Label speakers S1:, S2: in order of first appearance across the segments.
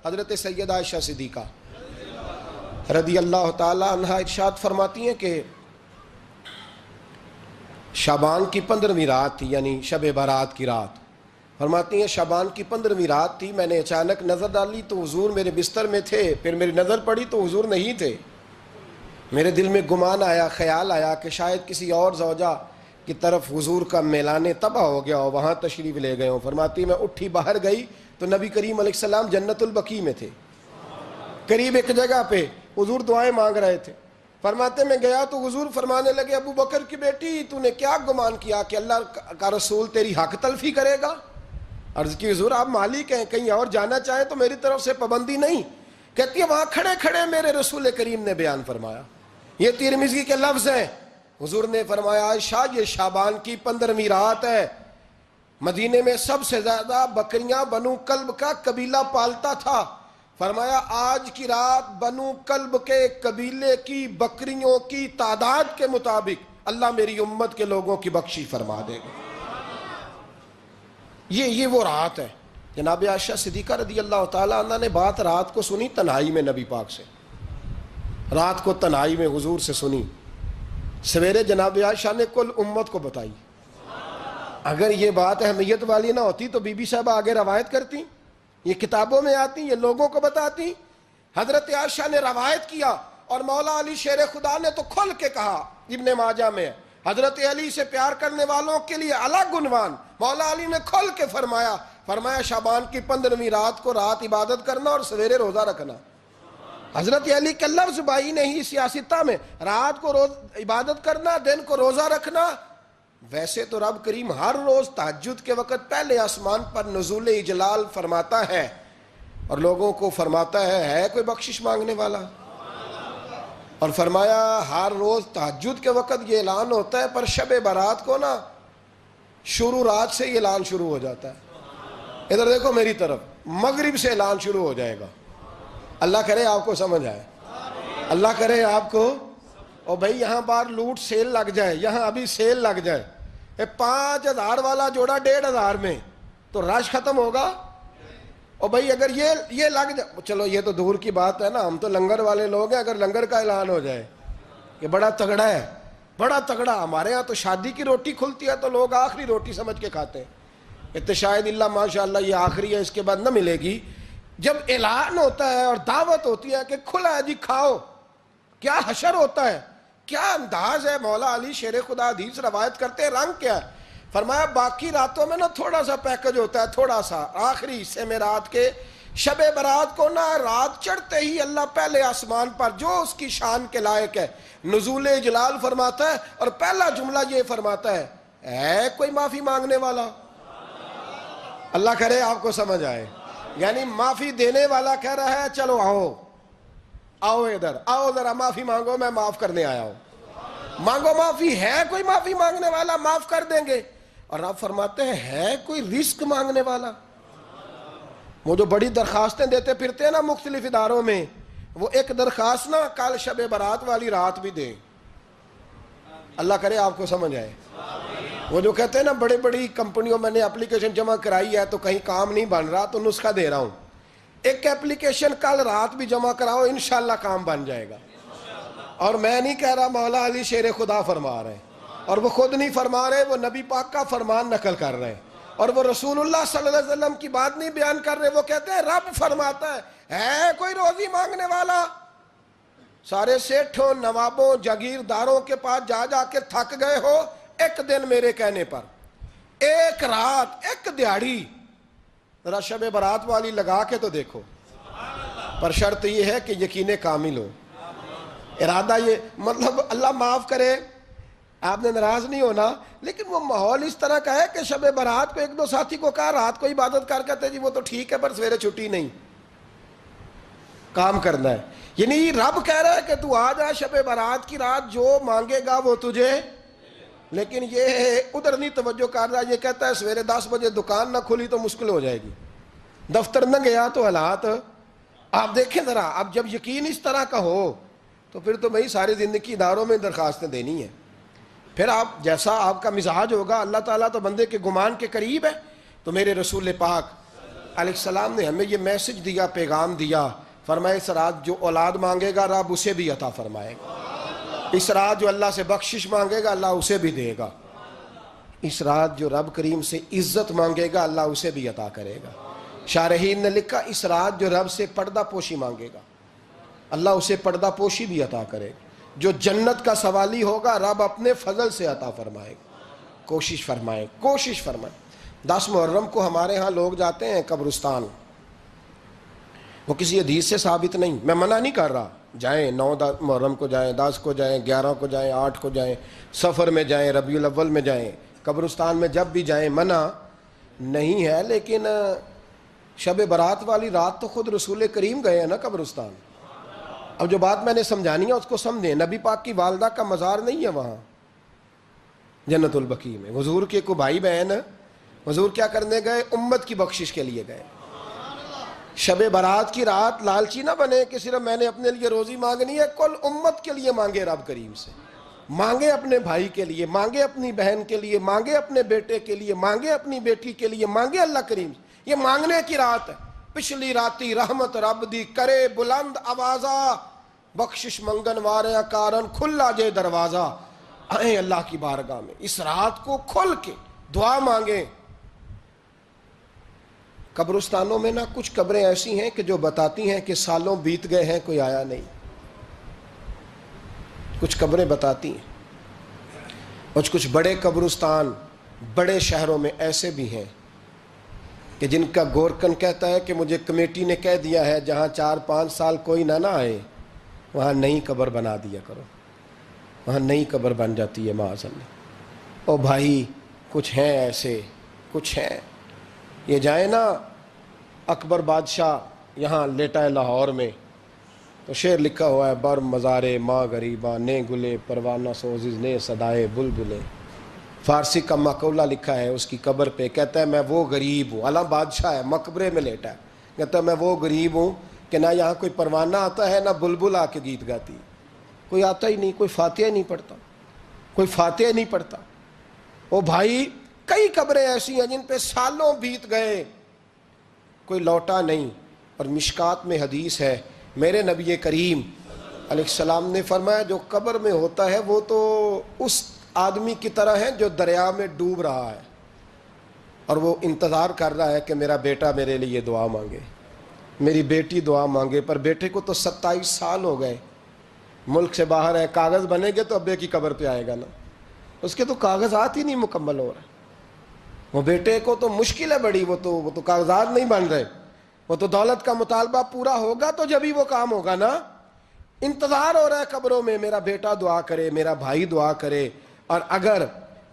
S1: حضرت سیدہ عائشہ صدیقہ رضی اللہ تعالی عنہ ارشاد فرماتی ہیں کہ شعبان کی 15ویں رات تھی، یعنی شب برات کی رات۔ فرماتی ہیں شعبان کی 15ویں رات تھی، میں نے اچانک نظر ڈالی تو حضور میرے بستر میں تھے، پھر میری نظر پڑی تو حضور نہیں تھے۔ میرے دل میں گمان آیا، خیال آیا کہ شاید کسی اور زوجہ کی طرف حضور کا میلان طبع ہو گیا ہو، وہاں تشریف لے گئے ہوں۔ فرماتی میں اٹھی باہر گئی تو نبی کریم علیہ السلام جنت البقیع میں تھے، قریب ایک جگہ پہ حضور دعائیں مانگ رہے تھے۔ فرماتے میں گیا تو حضور فرمانے لگے ابو بکر کی بیٹی تو نے کیا گمان کیا کہ اللہ کا رسول تیری حق تلفی کرے گا؟ عرض کی حضور آپ مالک ہیں، کہیں اور جانا چاہیں تو میری طرف سے پابندی نہیں۔ کہتی ہے وہاں کھڑے کھڑے میرے رسول کریم نے بیان فرمایا، یہ ترمذی کے لفظ ہیں۔ حضور نے فرمایا عائشہ یہ شعبان کی 15ویں رات ہے، مدینے میں سب سے زیادہ بکریاں بنو کلب کا قبیلہ پالتا تھا۔ فرمایا آج کی رات بنو کلب کے قبیلے کی بکریوں کی تعداد کے مطابق اللہ میری امت کے لوگوں کی بخشی فرما دے گا۔ یہ وہ رات ہے۔ جناب عائشہ صدیقہ رضی اللہ تعالیٰ عنہ نے بات رات کو سنی تنہائی میں نبی پاک سے، رات کو تنہائی میں حضور سے سنی، سویرے جناب عائشہ نے کل امت کو بتائی۔ اگر یہ بات اہمیت والی نہ ہوتی تو بی بی صاحبہ آگے روایت کرتی، یہ کتابوں میں آتی، یہ لوگوں کو بتاتی۔ حضرت عائشہ نے روایت کیا اور مولا علی شیر خدا نے تو کھل کے کہا، ابن ماجہ میں حضرت علی سے پیار کرنے والوں کے لیے الگ عنوان، مولا علی نے کھل کے فرمایا شعبان کی 15ویں رات کو رات عبادت کرنا اور سویرے روزہ رکھنا۔ حضرت علی کے لفظ بائی نہیں سیاستہ میں، رات کو عبادت کرنا، دن کو روزہ رکھنا۔ ویسے تو رب کریم ہر روز تہجد کے وقت پہلے آسمان پر نزول اجلال فرماتا ہے اور لوگوں کو فرماتا ہے کوئی بخشش مانگنے والا؟ اور فرمایا ہر روز تہجد کے وقت یہ اعلان ہوتا ہے، پر شب برات کو نا شروع رات سے یہ اعلان شروع ہو جاتا ہے۔ ادھر دیکھو میری طرف، مغرب سے اعلان شروع ہو جائے گا۔ اللہ کرے آپ کو سمجھ آئے، اللہ کرے آپ کو۔ اور بھائی یہاں باہر لوٹ سیل لگ جائے، یہاں ابھی سیل لگ جائے، 5000 والا جوڑا 1500 میں، تو رش ختم ہوگا؟ اور بھائی اگر یہ لگ جائے، چلو یہ تو دور کی بات ہے نا، ہم تو لنگر والے لوگ ہیں، اگر لنگر کا اعلان ہو جائے کہ بڑا تگڑا ہے، بڑا تگڑا، ہمارے ہاں تو شادی کی روٹی کھلتی ہے تو لوگ آخری روٹی سمجھ کے کھاتے ہیں، شاید اللہ ماشاءاللہ یہ آخری ہے، اس کے بعد نہ ملے گی۔ جب اعلان ہوتا ہے اور دعوت ہوتی ہے کہ کھلا ہے جی کھاؤ، کیا حشر ہوتا ہے، کیا انداز ہے۔ مولا علی شیر خدا حدیث روایت کرتے ہیں، رنگ کیا ہے؟ فرمایا باقی راتوں میں نا تھوڑا سا پیکج ہوتا ہے، تھوڑا سا، آخری حصے میں رات کے شب برات کو نا رات چڑھتے ہی اللہ پہلے آسمان پر جو اس کی شان کے لائق ہے نزول جلال فرماتا ہے، اور پہلا جملہ یہ فرماتا ہے کوئی معافی مانگنے والا؟ اللہ کرے آپ کو سمجھ آئے، یعنی معافی دینے والا کہہ رہا ہے چلو آؤ ادھر، آؤ ذرا معافی مانگو، میں معاف کرنے آیا ہوں، مانگو معافی۔ ہے کوئی معافی مانگنے والا؟ معاف کر دیں گے۔ اور آپ فرماتے ہیں ہے کوئی رزق مانگنے والا؟ وہ جو بڑی درخواستیں دیتے پھرتے ہیں نا مختلف اداروں میں، وہ ایک درخواست نا کل شب برات والی رات بھی دیں۔ اللہ کرے آپ کو سمجھ آئے۔ وہ جو کہتے ہیں نا بڑی بڑی کمپنیوں میں نے اپلیکیشن جمع کرائی ہے تو کہیں کام نہیں بن رہا تو نسخہ دے رہا ہوں، ایک اپلیکیشن کل رات بھی جمع کراؤ انشاءاللہ کام بن جائے گا۔ اور میں نہیں کہہ رہا، مولا علی شیر خدا فرما رہے ہیں، اور وہ خود نہیں فرما رہے، وہ نبی پاک کا فرمان نقل کر رہے ہیں، اور وہ رسول اللہ صلی اللہ علیہ وسلم کی بات نہیں بیان کر رہے۔ وہ کہتے ہیں رب فرماتا ہے کوئی روزی مانگنے والا؟ سارے سیٹھوں، نوابوں، جاگیرداروں کے پاس جا جا کے تھک گئے ہو، ایک دن میرے کہنے پر، ایک رات، ایک دیہڑی ذرا شب برات والی لگا کے تو دیکھو۔ پر شرط یہ ہے کہ یقین کامل ہو، ارادہ یہ، مطلب اللہ معاف کرے آپ نے ناراض نہیں ہونا، لیکن وہ ماحول اس طرح کا ہے کہ شب برات کو ایک دو ساتھی کو کہا رات کو عبادت کر کہتے جی وہ تو ٹھیک ہے پر سویرے چھٹی نہیں، کام کرنا ہے۔ یعنی رب کہہ رہا ہے کہ تو آ جا شب برات کی رات، جو مانگے گا وہ تجھے، لیکن یہ ادھر نہیں توجہ کر رہا، یہ کہتا ہے سویرے 10 بجے دکان نہ کھلی تو مشکل ہو جائے گی، دفتر نہ گیا تو حالات آپ دیکھیں ذرا۔ اب جب یقین اس طرح کا ہو تو پھر تو بھائی ساری زندگی اداروں میں درخواستیں دینی ہیں، پھر آپ جیسا آپ کا مزاج ہوگا، اللہ تعالیٰ تو بندے کے گمان کے قریب ہے، تو میرے رسول پاک علیہ السلام نے ہمیں یہ میسج دیا، پیغام دیا، فرمایا اس رات جو اولاد مانگے گا رب اسے بھی عطا فرمائے گا، اس رات جو اللہ سے بخشش مانگے گا اللہ اسے بھی دے گا، اس رات جو رب کریم سے عزت مانگے گا اللہ اسے بھی عطا کرے گا۔ شارحین نے لکھا اس رات جو رب سے پردہ پوشی مانگے گا اللہ اسے پردہ پوشی بھی عطا کرے گا، جو جنت کا سوالی ہوگا رب اپنے فضل سے عطا فرمائے گا۔ کوشش فرمائیں، کوشش فرمائیں۔ 10 محرم کو ہمارے ہاں لوگ جاتے ہیں قبرستان، وہ کسی حدیث سے ثابت نہیں، میں منع نہیں کر رہا، جائیں 9 محرم کو جائیں، 10 کو جائیں، 11 کو جائیں، 8 کو جائیں، سفر میں جائیں، ربیع الاول میں جائیں، قبرستان میں جب بھی جائیں منع نہیں ہے، لیکن شب برات والی رات تو خود رسول کریم گئے ہیں نا قبرستان۔ اب جو بات میں نے سمجھانی ہے اس کو سمجھیں، نبی پاک کی والدہ کا مزار نہیں ہے وہاں جنت البقیع میں، حضور کے کو بھائی بہن، حضور کیا کرنے گئے؟ امت کی بخشش کے لیے گئے۔ شب برات کی رات لالچی نہ بنے کہ صرف میں نے اپنے لیے روزی مانگنی ہے، کل امت کے لیے مانگے، رب کریم سے مانگے، اپنے بھائی کے لیے مانگے، اپنی بہن کے لیے مانگے، اپنے بیٹے کے لیے مانگے، اپنی بیٹی کے لیے مانگے، اللہ کریم سے۔ یہ مانگنے کی رات ہے۔ پچھلی راتی رحمت رب دی کرے بلند آوازہ، بخشش منگن واریاں کارن کھلا جے دروازہ، آئیں اللہ کی بارگاہ میں اس رات کو کھل کے دعا مانگیں۔ قبرستانوں میں نہ کچھ قبریں ایسی ہیں کہ جو بتاتی ہیں کہ سالوں بیت گئے ہیں کوئی آیا نہیں، کچھ قبریں بتاتی ہیں، اور کچھ بڑے قبرستان بڑے شہروں میں ایسے بھی ہیں کہ جن کا گورکن کہتا ہے کہ مجھے کمیٹی نے کہہ دیا ہے جہاں 4-5 سال کوئی نہ آئے وہاں نئی قبر بنا دیا کرو، وہاں نئی قبر بن جاتی ہے معاذ اللہ۔ او بھائی کچھ ہیں ایسے، کچھ ہیں، یہ جائیں نا اکبر بادشاہ یہاں لیٹا ہے لاہور میں، تو شعر لکھا ہوا ہے، بر مزارے ماں غریباں نے گلے پروانہ سوزز نے صدائے بلبلے، فارسی کا مقولہ لکھا ہے اس کی قبر پہ، کہتا ہے میں وہ غریب ہوں، اعلیٰ بادشاہ ہے مقبرے میں لیٹا ہے، کہتا ہے میں وہ غریب ہوں کہ نہ یہاں کوئی پروانہ آتا ہے نہ بلبل آ کے گیت گاتی ہے، کوئی آتا ہی نہیں، کوئی فاتحہ نہیں پڑھتا، کوئی فاتحہ نہیں پڑھتا۔ او بھائی کئی قبریں ایسی ہیں جن پہ سالوں بیت گئے کوئی لوٹا نہیں۔ اور مشکات میں حدیث ہے، میرے نبی کریم علیہ السلام نے فرمایا جو قبر میں ہوتا ہے وہ تو اس آدمی کی طرح ہے جو دریا میں ڈوب رہا ہے اور وہ انتظار کر رہا ہے کہ میرا بیٹا میرے لیے دعا مانگے، میری بیٹی دعا مانگے، پر بیٹے کو تو 27 سال ہو گئے، ملک سے باہر ہے، کاغذ بنے گے تو ابے کی قبر پہ آئے گا نا، اس کے تو کاغذات ہی نہیں مکمل ہو رہے، وہ بیٹے کو تو مشکل ہے بڑی، وہ تو کاغذات نہیں بن رہے، وہ تو دولت کا مطالبہ پورا ہوگا تو جبھی وہ کام ہوگا نا۔ انتظار ہو رہا ہے قبروں میں میرا بیٹا دعا کرے، میرا بھائی دعا کرے، اور اگر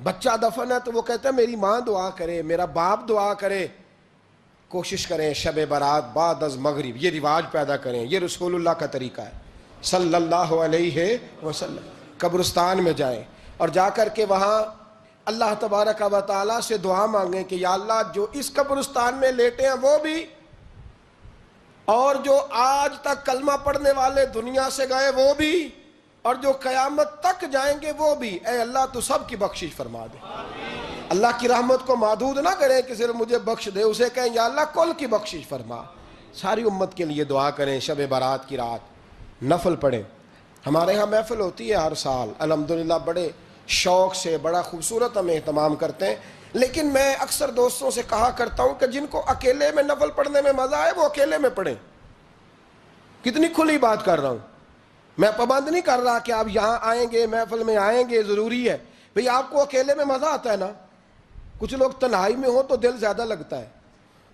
S1: بچہ دفن ہے تو وہ کہتا ہے میری ماں دعا کرے، میرا باپ دعا کرے۔ کوشش کریں شب برات بعد از مغرب یہ رواج پیدا کریں، یہ رسول اللہ کا طریقہ ہے صلی اللہ علیہ وسلم۔ قبرستان میں جائیں اور جا کر کے وہاں اللہ تبارک و تعالیٰ سے دعا مانگیں کہ یا اللہ جو اس قبرستان میں لیٹے ہیں وہ بھی، اور جو آج تک کلمہ پڑھنے والے دنیا سے گئے وہ بھی، اور جو قیامت تک جائیں گے وہ بھی، اے اللہ تو سب کی بخشش فرما دے۔ اللہ کی رحمت کو محدود نہ کریں کہ صرف مجھے بخش دے، اسے کہیں یا اللہ کل کی بخشش فرما۔ ساری امت کے لیے دعا کریں، شب برات کی رات نفل پڑھیں۔ ہمارے ہاں محفل ہوتی ہے ہر سال الحمدللہ، بڑے شوق سے بڑا خوبصورت ہم اہتمام کرتے ہیں، لیکن میں اکثر دوستوں سے کہا کرتا ہوں کہ جن کو اکیلے میں نفل پڑھنے میں مزہ آئے وہ اکیلے میں پڑھیں۔ کتنی کھلی بات کر رہا ہوں، میں پابند نہیں کر رہا کہ آپ یہاں آئیں گے محفل میں آئیں گے ضروری ہے، بھئی آپ کو اکیلے میں مزہ آتا ہے نا، کچھ لوگ تنہائی میں ہوں تو دل زیادہ لگتا ہے،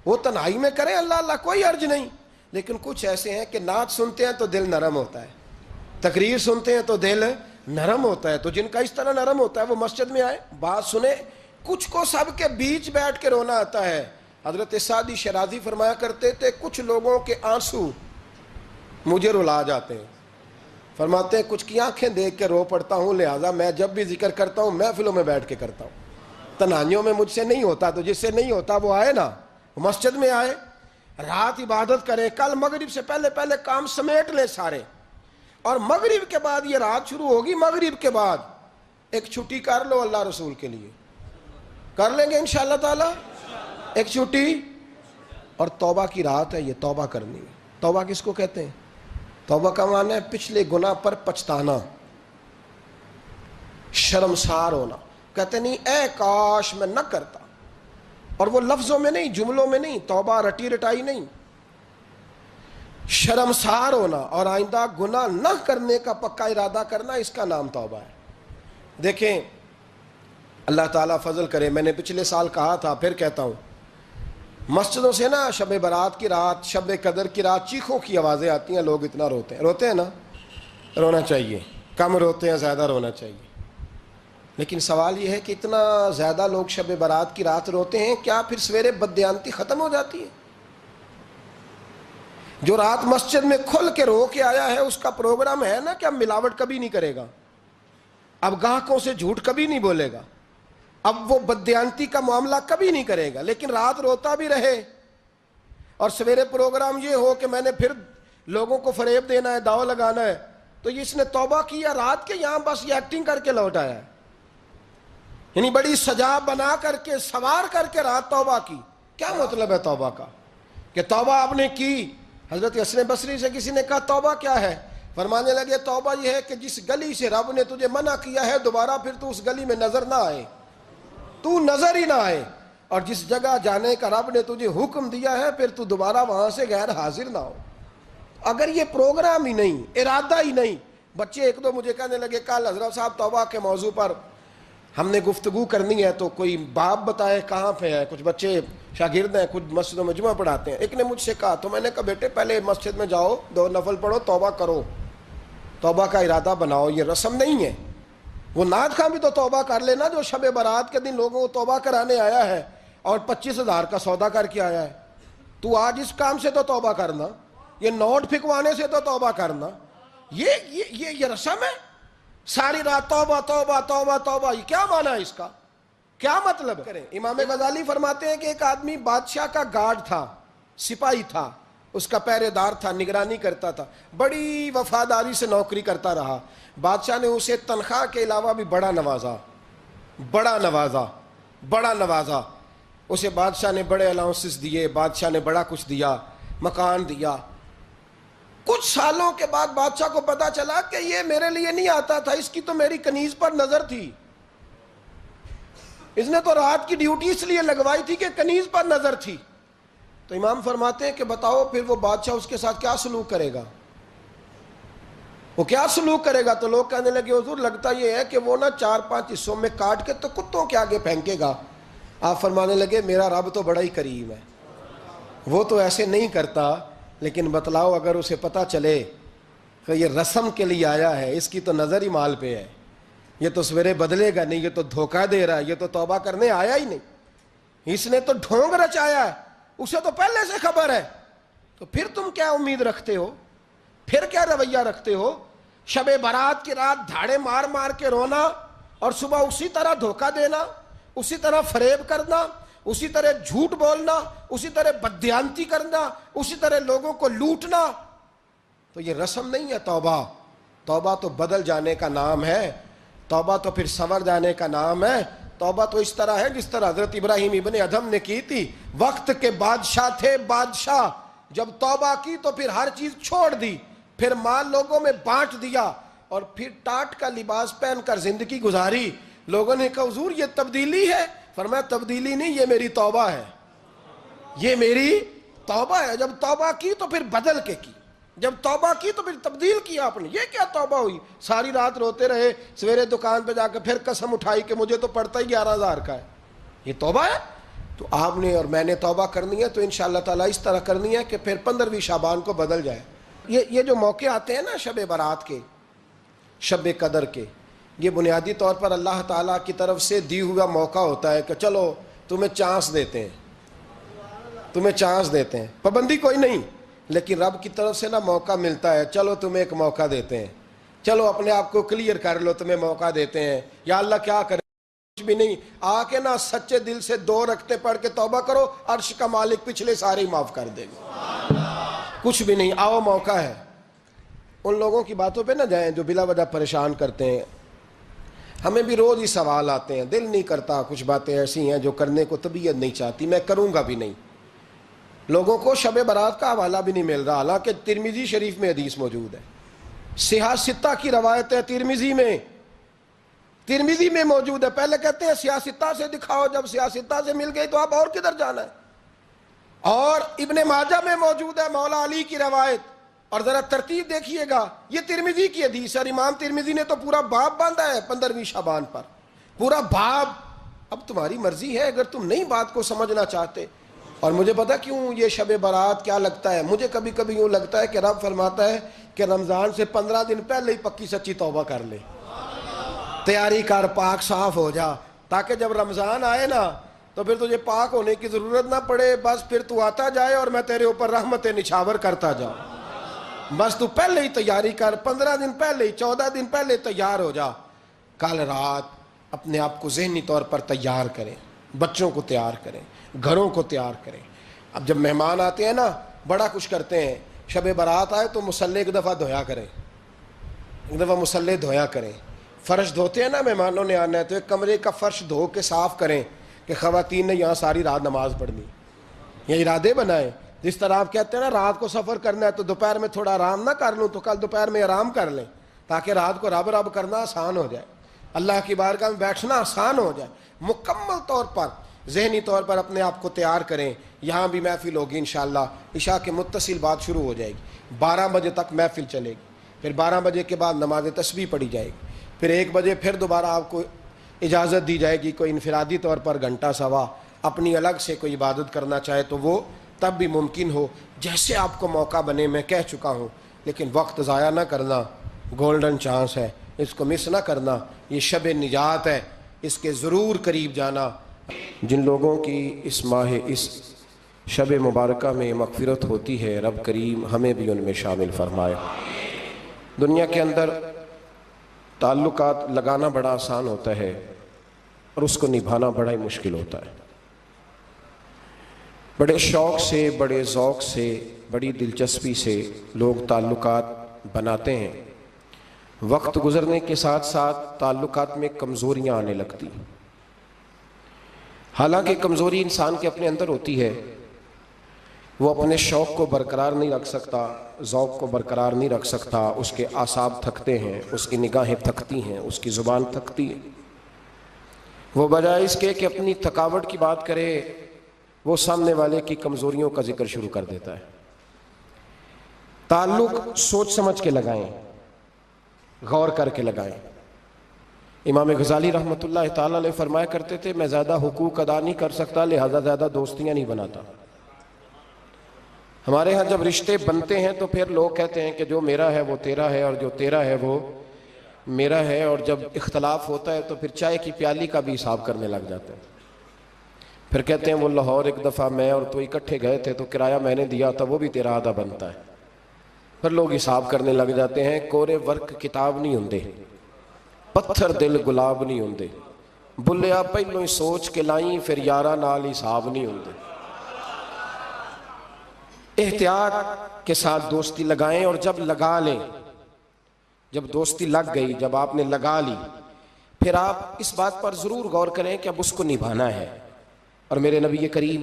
S1: وہ تنہائی میں کریں اللہ اللہ کوئی حرج نہیں، لیکن کچھ ایسے ہیں کہ نعت سنتے ہیں تو دل نرم ہوتا ہے، تقریر سنتے ہیں تو دل نرم ہوتا ہے، تو جن کا اس طرح نرم ہوتا ہے وہ مسجد میں آئے بات سنیں۔ کچھ کو سب کے بیچ بیٹھ کے رونا آتا ہے، حضرت سعدی شرازی فرمایا کرتے تھے کچھ لوگوں کے آنسو مجھے رلا جاتے ہیں، فرماتے ہیں کچھ کی آنکھیں دیکھ کے رو پڑتا ہوں، لہٰذا میں جب بھی ذکر کرتا ہوں محفلوں میں بیٹھ کے کرتا ہوں، تنہائیوں میں مجھ سے نہیں ہوتا، تو جس سے نہیں ہوتا وہ آئے نا، مسجد میں آئے، رات عبادت کریں، کل مغرب سے پہلے کام سمیٹ لیں سارے، اور مغرب کے بعد یہ رات شروع ہوگی، مغرب کے بعد ایک چھٹی کر لو اللہ رسول کے لیے، کر لیں گے انشاءاللہ تعالی ایک چھٹی، اور توبہ کی رات ہے، یہ توبہ کرنی ہے۔ توبہ کس کو کہتے ہیں؟ توبہ کا معنی ہے پچھلے گناہ پر پچھتانا، شرمسار ہونا، کہتے نہیں اے کاش میں نہ کرتا، اور وہ لفظوں میں نہیں، جملوں میں نہیں، توبہ رٹی رٹائی نہیں، شرمسار ہونا اور آئندہ گناہ نہ کرنے کا پکا ارادہ کرنا، اس کا نام توبہ ہے۔ دیکھیں اللہ تعالیٰ فضل کرے، میں نے پچھلے سال کہا تھا، پھر کہتا ہوں، مسجدوں سے نا شب برات کی رات، شب قدر کی رات چیخوں کی آوازیں آتی ہیں، لوگ اتنا روتے ہیں نا، رونا چاہیے، کم روتے ہیں زیادہ رونا چاہیے، لیکن سوال یہ ہے کہ اتنا زیادہ لوگ شب برات کی رات روتے ہیں، کیا پھر سویرے بددیانتی ختم ہو جاتی ہے؟ جو رات مسجد میں کھل کے رو کے آیا ہے، اس کا پروگرام ہے نا کہ اب ملاوٹ کبھی نہیں کرے گا، اب گاہکوں سے جھوٹ کبھی نہیں بولے گا، اب وہ بددیانتی کا معاملہ کبھی نہیں کرے گا، لیکن رات روتا بھی رہے اور سویرے پروگرام یہ ہو کہ میں نے پھر لوگوں کو فریب دینا ہے، داؤ لگانا ہے، تو اس نے توبہ کیا رات کے، یہاں بس یہ ایکٹنگ کر کے لوٹ آیا ہے، یعنی بڑی سجا بنا کر کے سوار کر کے رات توبہ کی۔ کیا مطلب ہے توبہ کا؟ کہ توبہ آپ نے کی۔ حضرت حسن بصری سے کسی نے کہا توبہ کیا ہے؟ فرمانے لگے توبہ یہ ہے کہ جس گلی سے رب نے تجھے منع کیا ہے دوبارہ پھر تو اس گلی میں نظر نہ آئے، تو نظر ہی نہ آئے، اور جس جگہ جانے کا رب نے تجھے حکم دیا ہے پھر تو دوبارہ وہاں سے غیر حاضر نہ ہو۔ اگر یہ پروگرام ہی نہیں، ارادہ ہی نہیں، بچے ایک دو مجھے کہنے لگے کل حضرت صاحب توبہ کے موضوع پر ہم نے گفتگو کرنی ہے، تو کوئی باپ بتائے کہاں پہ ہے، کچھ بچے شاگرد ہیں، کچھ مسجدوں میں جمعہ پڑھاتے ہیں۔ ایک نے مجھ سے کہا، تو میں نے کہا بیٹے پہلے مسجد میں جاؤ، 2 نفل پڑھو، توبہ کرو، توبہ کا ارادہ بناؤ، یہ رسم نہیں ہے۔ وہ نعت خواں بھی تو توبہ کر لینا جو شب برات کے دن لوگوں کو توبہ کرانے آیا ہے اور 25,000 کا سودا کر کے آیا ہے، تو آج اس کام سے تو توبہ کرنا، یہ نوٹ پھکوانے سے تو توبہ کرنا، یہ رسم ہے؟ ساری رات توبہ توبہ توبہ توبہ، یہ کیا معنی ہے اس کا؟ کیا مطلب کریں؟ امام غزالی فرماتے ہیں کہ ایک آدمی بادشاہ کا گارڈ تھا، سپاہی تھا، اس کا پہرے دار تھا، نگرانی کرتا تھا، بڑی وفاداری سے نوکری کرتا رہا۔ بادشاہ نے اسے تنخواہ کے علاوہ بھی بڑا نوازا، بڑا نوازا، اسے بادشاہ نے بڑے الاؤنسز دیے، بادشاہ نے بڑا کچھ دیا، مکان دیا۔ کچھ سالوں کے بعد بادشاہ کو پتا چلا کہ یہ میرے لیے نہیں آتا تھا، اس کی تو میری کنیز پر نظر تھی، اس نے تو رات کی ڈیوٹی اس لیے لگوائی تھی کہ کنیز پر نظر تھی۔ تو امام فرماتے ہیں کہ بتاؤ پھر وہ بادشاہ اس کے ساتھ کیا سلوک کرے گا؟ وہ کیا سلوک کرے گا؟ تو لوگ کہنے لگے حضور لگتا یہ ہے کہ وہ نا 4-5 حصوں میں کاٹ کے تو کتوں کے آگے پھینکے گا۔ آپ فرمانے لگے میرا رب تو بڑا ہی کریم ہے، وہ تو ایسے نہیں کرتا، لیکن بتلاؤ اگر اسے پتا چلے کہ یہ رسم کے لیے آیا ہے، اس کی تو نظر ہی مال پہ ہے، یہ تو سویرے بدلے گا نہیں، یہ تو دھوکہ دے رہا ہے، یہ تو توبہ کرنے آیا ہی نہیں، اس نے تو ڈھونگ رچایا ہے، اسے تو پہلے سے خبر ہے، تو پھر تم کیا امید رکھتے ہو؟ پھر کیا رویہ رکھتے ہو؟ شب برات کی رات دھاڑے مار مار کے رونا اور صبح اسی طرح دھوکہ دینا، اسی طرح فریب کرنا، اسی طرح جھوٹ بولنا، اسی طرح بددیانتی کرنا، اسی طرح لوگوں کو لوٹنا، تو یہ رسم نہیں ہے توبہ۔ توبہ تو بدل جانے کا نام ہے، توبہ تو پھر سنور جانے کا نام ہے۔ توبہ تو اس طرح ہے جس طرح حضرت ابراہیم ابن ادھم نے کی تھی، وقت کے بادشاہ تھے، بادشاہ جب توبہ کی تو پھر ہر چیز چھوڑ دی، پھر مال لوگوں میں بانٹ دیا اور پھر ٹاٹ کا لباس پہن کر زندگی گزاری۔ لوگوں نے کہا حضور یہ تبدیلی ہے؟ فرمایا تبدیلی نہیں، یہ میری توبہ ہے، یہ میری توبہ ہے۔ جب توبہ کی تو پھر بدل کے کی، جب توبہ کی تو پھر تبدیل کیا آپ نے۔ یہ کیا توبہ ہوئی؟ ساری رات روتے رہے، سویرے دکان پہ جا کے پھر قسم اٹھائی کہ مجھے تو پڑتا ہی 11,000 کا ہے، یہ توبہ ہے؟ تو آپ نے اور میں نے توبہ کرنی ہے تو انشاءاللہ تعالیٰ اس طرح کرنی ہے کہ پھر 15ویں شعبان کو بدل جائے۔ یہ جو موقع آتے ہیں نا شب برات کے، شب قدر کے، یہ بنیادی طور پر اللہ تعالیٰ کی طرف سے دی ہوا موقع ہوتا ہے کہ چلو تمہیں چانس دیتے ہیں، تمہیں چانس دیتے ہیں، پابندی کوئی نہیں، لیکن رب کی طرف سے نا موقع ملتا ہے، چلو تمہیں ایک موقع دیتے ہیں، چلو اپنے آپ کو کلیئر کر لو، تمہیں موقع دیتے ہیں۔ یا اللہ کیا کرے؟ کچھ بھی نہیں، آ کے نا سچے دل سے 2 رکعتیں پڑھ کے توبہ کرو، عرش کا مالک پچھلے سارے معاف کر دے گا۔ کچھ بھی نہیں، آؤ موقع ہے۔ ان لوگوں کی باتوں پہ نہ جائیں جو بلا وجہ پریشان کرتے ہیں، ہمیں بھی روز ہی سوال آتے ہیں، دل نہیں کرتا، کچھ باتیں ایسی ہیں جو کرنے کو طبیعت نہیں چاہتی، میں کروں گا بھی نہیں، لوگوں کو شب برات کا حوالہ بھی نہیں مل رہا، حالانکہ ترمذی شریف میں حدیث موجود ہے، صحاح ستہ کی روایت ہے، ترمذی میں موجود ہے۔ پہلے کہتے ہیں صحاح ستہ سے دکھاؤ، جب صحاح ستہ سے مل گئی تو آپ اور کدھر جانا ہے؟ اور ابن ماجہ میں موجود ہے مولا علی کی روایت، اور ذرا ترتیب دیکھیے گا، یہ ترمذی کی حدیث ہے، اور امام ترمذی نے تو پورا باب باندھا ہے 15ویں شعبان پر، پورا باب۔ اب تمہاری مرضی ہے، اگر تم نئی بات کو سمجھنا چاہتے۔ اور مجھے پتا کیوں یہ شب برات کیا لگتا ہے، مجھے کبھی کبھی یوں لگتا ہے کہ رب فرماتا ہے کہ رمضان سے 15 دن پہلے ہی پکی سچی توبہ کر لے، تیاری کر، پاک صاف ہو جا، تاکہ جب رمضان آئے نا تو پھر تجھے پاک ہونے کی ضرورت نہ پڑے، بس پھر تو آتا جائے اور میں تیرے اوپر رحمتیں نچھاور کرتا جاؤں۔ بس تو پہلے ہی تیاری کر، 15 دن پہلے ہی، 14 دن پہلے تیار ہو جا۔ کل رات اپنے آپ کو ذہنی طور پر تیار کریں، بچوں کو تیار کریں، گھروں کو تیار کریں۔ اب جب مہمان آتے ہیں نا بڑا کچھ کرتے ہیں، شب برات آئے تو مصلے ایک دفعہ دھویا کریں، ایک دفعہ مصلے دھویا کریں۔ فرش دھوتے ہیں نا، مہمانوں نے آنا ہے تو ایک کمرے کا فرش دھو کے صاف کریں کہ خواتین نے یہاں ساری رات نماز پڑھنی، یہ ارادے بنائیں۔ جس طرح آپ کہتے ہیں نا رات کو سفر کرنا ہے تو دوپہر میں تھوڑا آرام نہ کر لوں تو کل دوپہر میں آرام کر لیں، تاکہ رات کو رب رب کرنا آسان ہو جائے، اللہ کی بارگاہ میں بیٹھنا آسان ہو جائے۔ مکمل طور پر ذہنی طور پر اپنے آپ کو تیار کریں۔ یہاں بھی محفل ہوگی انشاءاللہ، عشاء کے متصل بعد شروع ہو جائے گی، 12 بجے تک محفل چلے گی، پھر 12 بجے کے بعد نماز تسبیح پڑھی جائے گی، پھر 1 بجے پھر دوبارہ آپ کو اجازت دی جائے گی، کوئی انفرادی طور پر گھنٹہ سوا اپنی الگ سے کوئی عبادت کرنا چاہے تو وہ تب بھی ممکن ہو، جیسے آپ کو موقع بنے۔ میں کہہ چکا ہوں، لیکن وقت ضائع نہ کرنا، گولڈن چانس ہے، اس کو مس نہ کرنا، یہ شب نجات ہے، اس کے ضرور قریب جانا۔ جن لوگوں کی اس ماہ اس شب مبارکہ میں مغفرت ہوتی ہے، رب کریم ہمیں بھی ان میں شامل فرمائے۔ دنیا کے اندر تعلقات لگانا بڑا آسان ہوتا ہے اور اس کو نبھانا بڑا ہی مشکل ہوتا ہے۔ بڑے شوق سے، بڑے ذوق سے، بڑی دلچسپی سے لوگ تعلقات بناتے ہیں، وقت گزرنے کے ساتھ ساتھ تعلقات میں کمزوریاں آنے لگتی، حالانکہ کمزوری انسان کے اپنے اندر ہوتی ہے، وہ اپنے شوق کو برقرار نہیں رکھ سکتا، ذوق کو برقرار نہیں رکھ سکتا، اس کے اعصاب تھکتے ہیں، اس کی نگاہیں تھکتی ہیں، اس کی زبان تھکتی ہے۔ وہ بجائے اس کے کہ اپنی تھکاوٹ کی بات کرے، وہ سامنے والے کی کمزوریوں کا ذکر شروع کر دیتا ہے۔ تعلق سوچ سمجھ کے لگائیں، غور کر کے لگائیں۔ امام غزالی رحمۃ اللہ تعالی علیہ فرمایا کرتے تھے، میں زیادہ حقوق ادا نہیں کر سکتا، لہذا زیادہ دوستیاں نہیں بناتا۔ ہمارے ہاں جب رشتے بنتے ہیں تو پھر لوگ کہتے ہیں کہ جو میرا ہے وہ تیرا ہے اور جو تیرا ہے وہ میرا ہے، اور جب اختلاف ہوتا ہے تو پھر چائے کی پیالی کا بھی حساب کرنے لگ جاتے ہیں۔ پھر کہتے ہیں وہ لاہور ایک دفعہ میں اور تو اکٹھے گئے تھے تو کرایہ میں نے دیا تھا، وہ بھی تیرا آدھا بنتا ہے۔ پھر لوگ حساب کرنے لگ جاتے ہیں۔ کورے ورک کتاب نہیں ہوندے، پتھر دل گلاب نہیں ہوندے، بلیا پہلوں ہی سوچ کے لائیں، پھر یارہ نال حساب نہیں ہوندے۔ احتیاط کے ساتھ دوستی لگائیں، اور جب لگا لیں، جب دوستی لگ گئی، جب آپ نے لگا لی، پھر آپ اس بات پر ضرور غور کریں کہ اب اس کو نبھانا ہے۔ اور میرے نبی کریم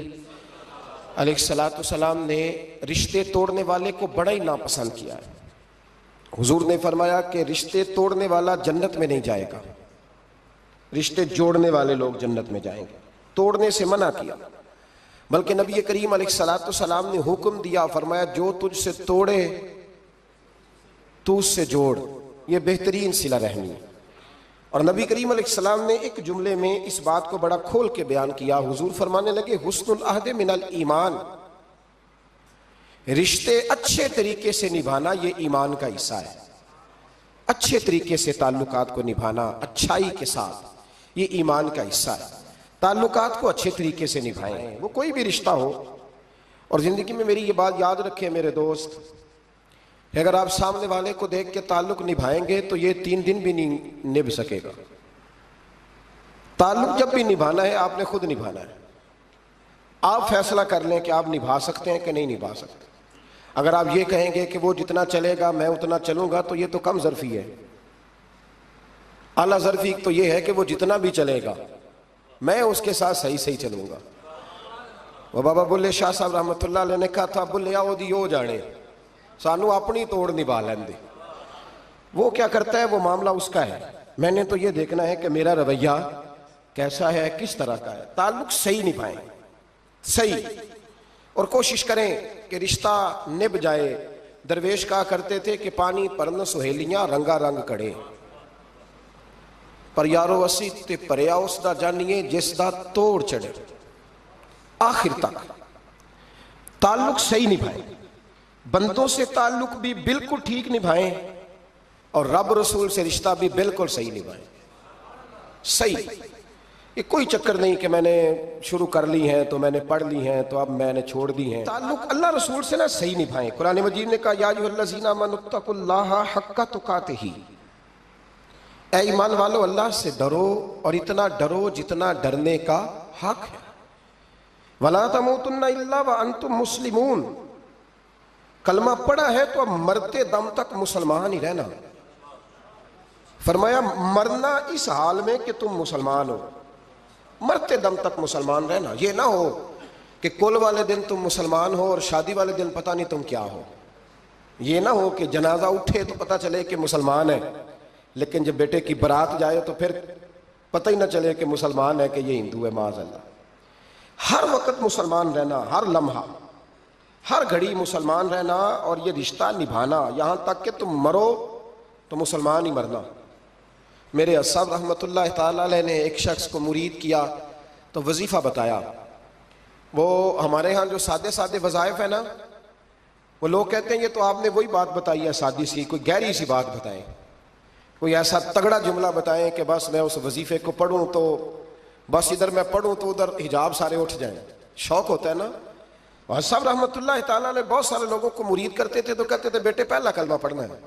S1: علیہ السلام نے رشتے توڑنے والے کو بڑا ہی ناپسند کیا ہے۔ حضور نے فرمایا کہ رشتے توڑنے والا جنت میں نہیں جائے گا، رشتے جوڑنے والے لوگ جنت میں جائیں گے۔ توڑنے سے منع کیا، بلکہ نبی کریم علیہ السلام نے حکم دیا، فرمایا جو تجھ سے توڑے تو اس سے جوڑ، یہ بہترین صلہ رحمی ہے۔ اور نبی کریم علیہ السلام نے ایک جملے میں اس بات کو بڑا کھول کے بیان کیا۔ حضور فرمانے لگے، حسن العہد من الایمان، رشتے اچھے طریقے سے نبھانا یہ ایمان کا حصہ ہے۔ اچھے طریقے سے تعلقات کو نبھانا، اچھائی کے ساتھ، یہ ایمان کا حصہ ہے۔ تعلقات کو اچھے طریقے سے نبھائیں، وہ کوئی بھی رشتہ ہو۔ اور زندگی میں میری یہ بات یاد رکھیں میرے دوست، اگر آپ سامنے والے کو دیکھ کے تعلق نبھائیں گے تو یہ 3 دن بھی نہیں نبھ سکے گا۔ تعلق جب بھی نبھانا ہے آپ نے خود نبھانا ہے۔ آپ فیصلہ کر لیں کہ آپ نبھا سکتے ہیں کہ نہیں نبھا سکتے۔ اگر آپ یہ کہیں گے کہ وہ جتنا چلے گا میں اتنا چلوں گا تو یہ تو کم ظرفی ہے۔ اعلیٰ ظرفی تو یہ ہے کہ وہ جتنا بھی چلے گا میں اس کے ساتھ صحیح چلوں گا، وہ بابا بلے شاہ صاحب رحمۃ اللہ علیہ نے کہا تھا بلیا وہ دی ہو جانے سانو اپنی توڑ نبھا لین دے. وہ کیا کرتا ہے وہ معاملہ اس کا ہے. میں نے تو یہ دیکھنا ہے کہ میرا رویہ کیسا ہے, کس طرح کا ہے. تعلق صحیح نبھائیں, صحیح, اور کوشش کریں کہ رشتہ نبھ جائے. درویش کہا کرتے تھے کہ پانی پرن سہیلیاں رنگا رنگ کڑے, پر یارو اسی تے پریا اس دا جانیے جس دا توڑ چڑھے. آخر تک تعلق صحیح نبھائیں, بندوں سے تعلق بھی بالکل ٹھیک نبھائیں, اور رب رسول سے رشتہ بھی بالکل صحیح نبھائیں. صحیح, یہ کوئی چکر نہیں کہ میں نے شروع کر لی ہیں تو میں نے پڑھ لی ہیں تو اب میں نے چھوڑ دی ہیں. تعلق اللہ رسول سے نہ صحیح نبھائیں. قرآن مجید نے کہا یا ایھا الذین آمنوا اتقوا اللہ حق تقاتہ, اے ایمان والو اللہ سے ڈرو اور اتنا ڈرو جتنا ڈرنے کا حق ہے. وَلَا تَمُوتُنَّ إِلَّا وَأَنْتُمْ مُسْلِمُونَ, کلمہ پڑھا ہے تو اب مرتے دم تک مسلمان ہی رہنا. فرمایا مرنا اس حال میں کہ تم مسلمان ہو, مرتے دم تک مسلمان رہنا. یہ نہ ہو کہ کل والے دن تم مسلمان ہو اور شادی والے دن پتہ نہیں تم کیا ہو. یہ نہ ہو کہ جنازہ اٹھے تو پتہ چلے کہ مسلمان ہے, لیکن جب بیٹے کی برات جائے تو پھر پتہ ہی نہ چلے کہ مسلمان ہے کہ یہ ہندو ہے. معاذ اللہ. ہر وقت مسلمان رہنا, ہر لمحہ ہر گھڑی مسلمان رہنا, اور یہ رشتہ نبھانا یہاں تک کہ تم مرو تو مسلمان ہی مرنا. میرے صاحب رحمۃ اللہ تعالیٰ علیہ نے ایک شخص کو مرید کیا تو وظیفہ بتایا. وہ ہمارے ہاں جو سادے سادے وظائف ہیں نا, وہ لوگ کہتے ہیں یہ تو آپ نے وہی بات بتائی ہے سادی سی, کوئی گہری سی بات بتائیں, کوئی ایسا تگڑا جملہ بتائیں کہ بس میں اس وظیفے کو پڑھوں تو بس ادھر میں پڑھوں تو ادھر حجاب سارے اٹھ جائیں. شوق ہوتا ہے نا. اور صاحب رحمۃ اللہ تعالیٰ نے بہت سارے لوگوں کو مرید کرتے تھے تو کہتے تھے بیٹے پہلا کلمہ پڑھنا ہے,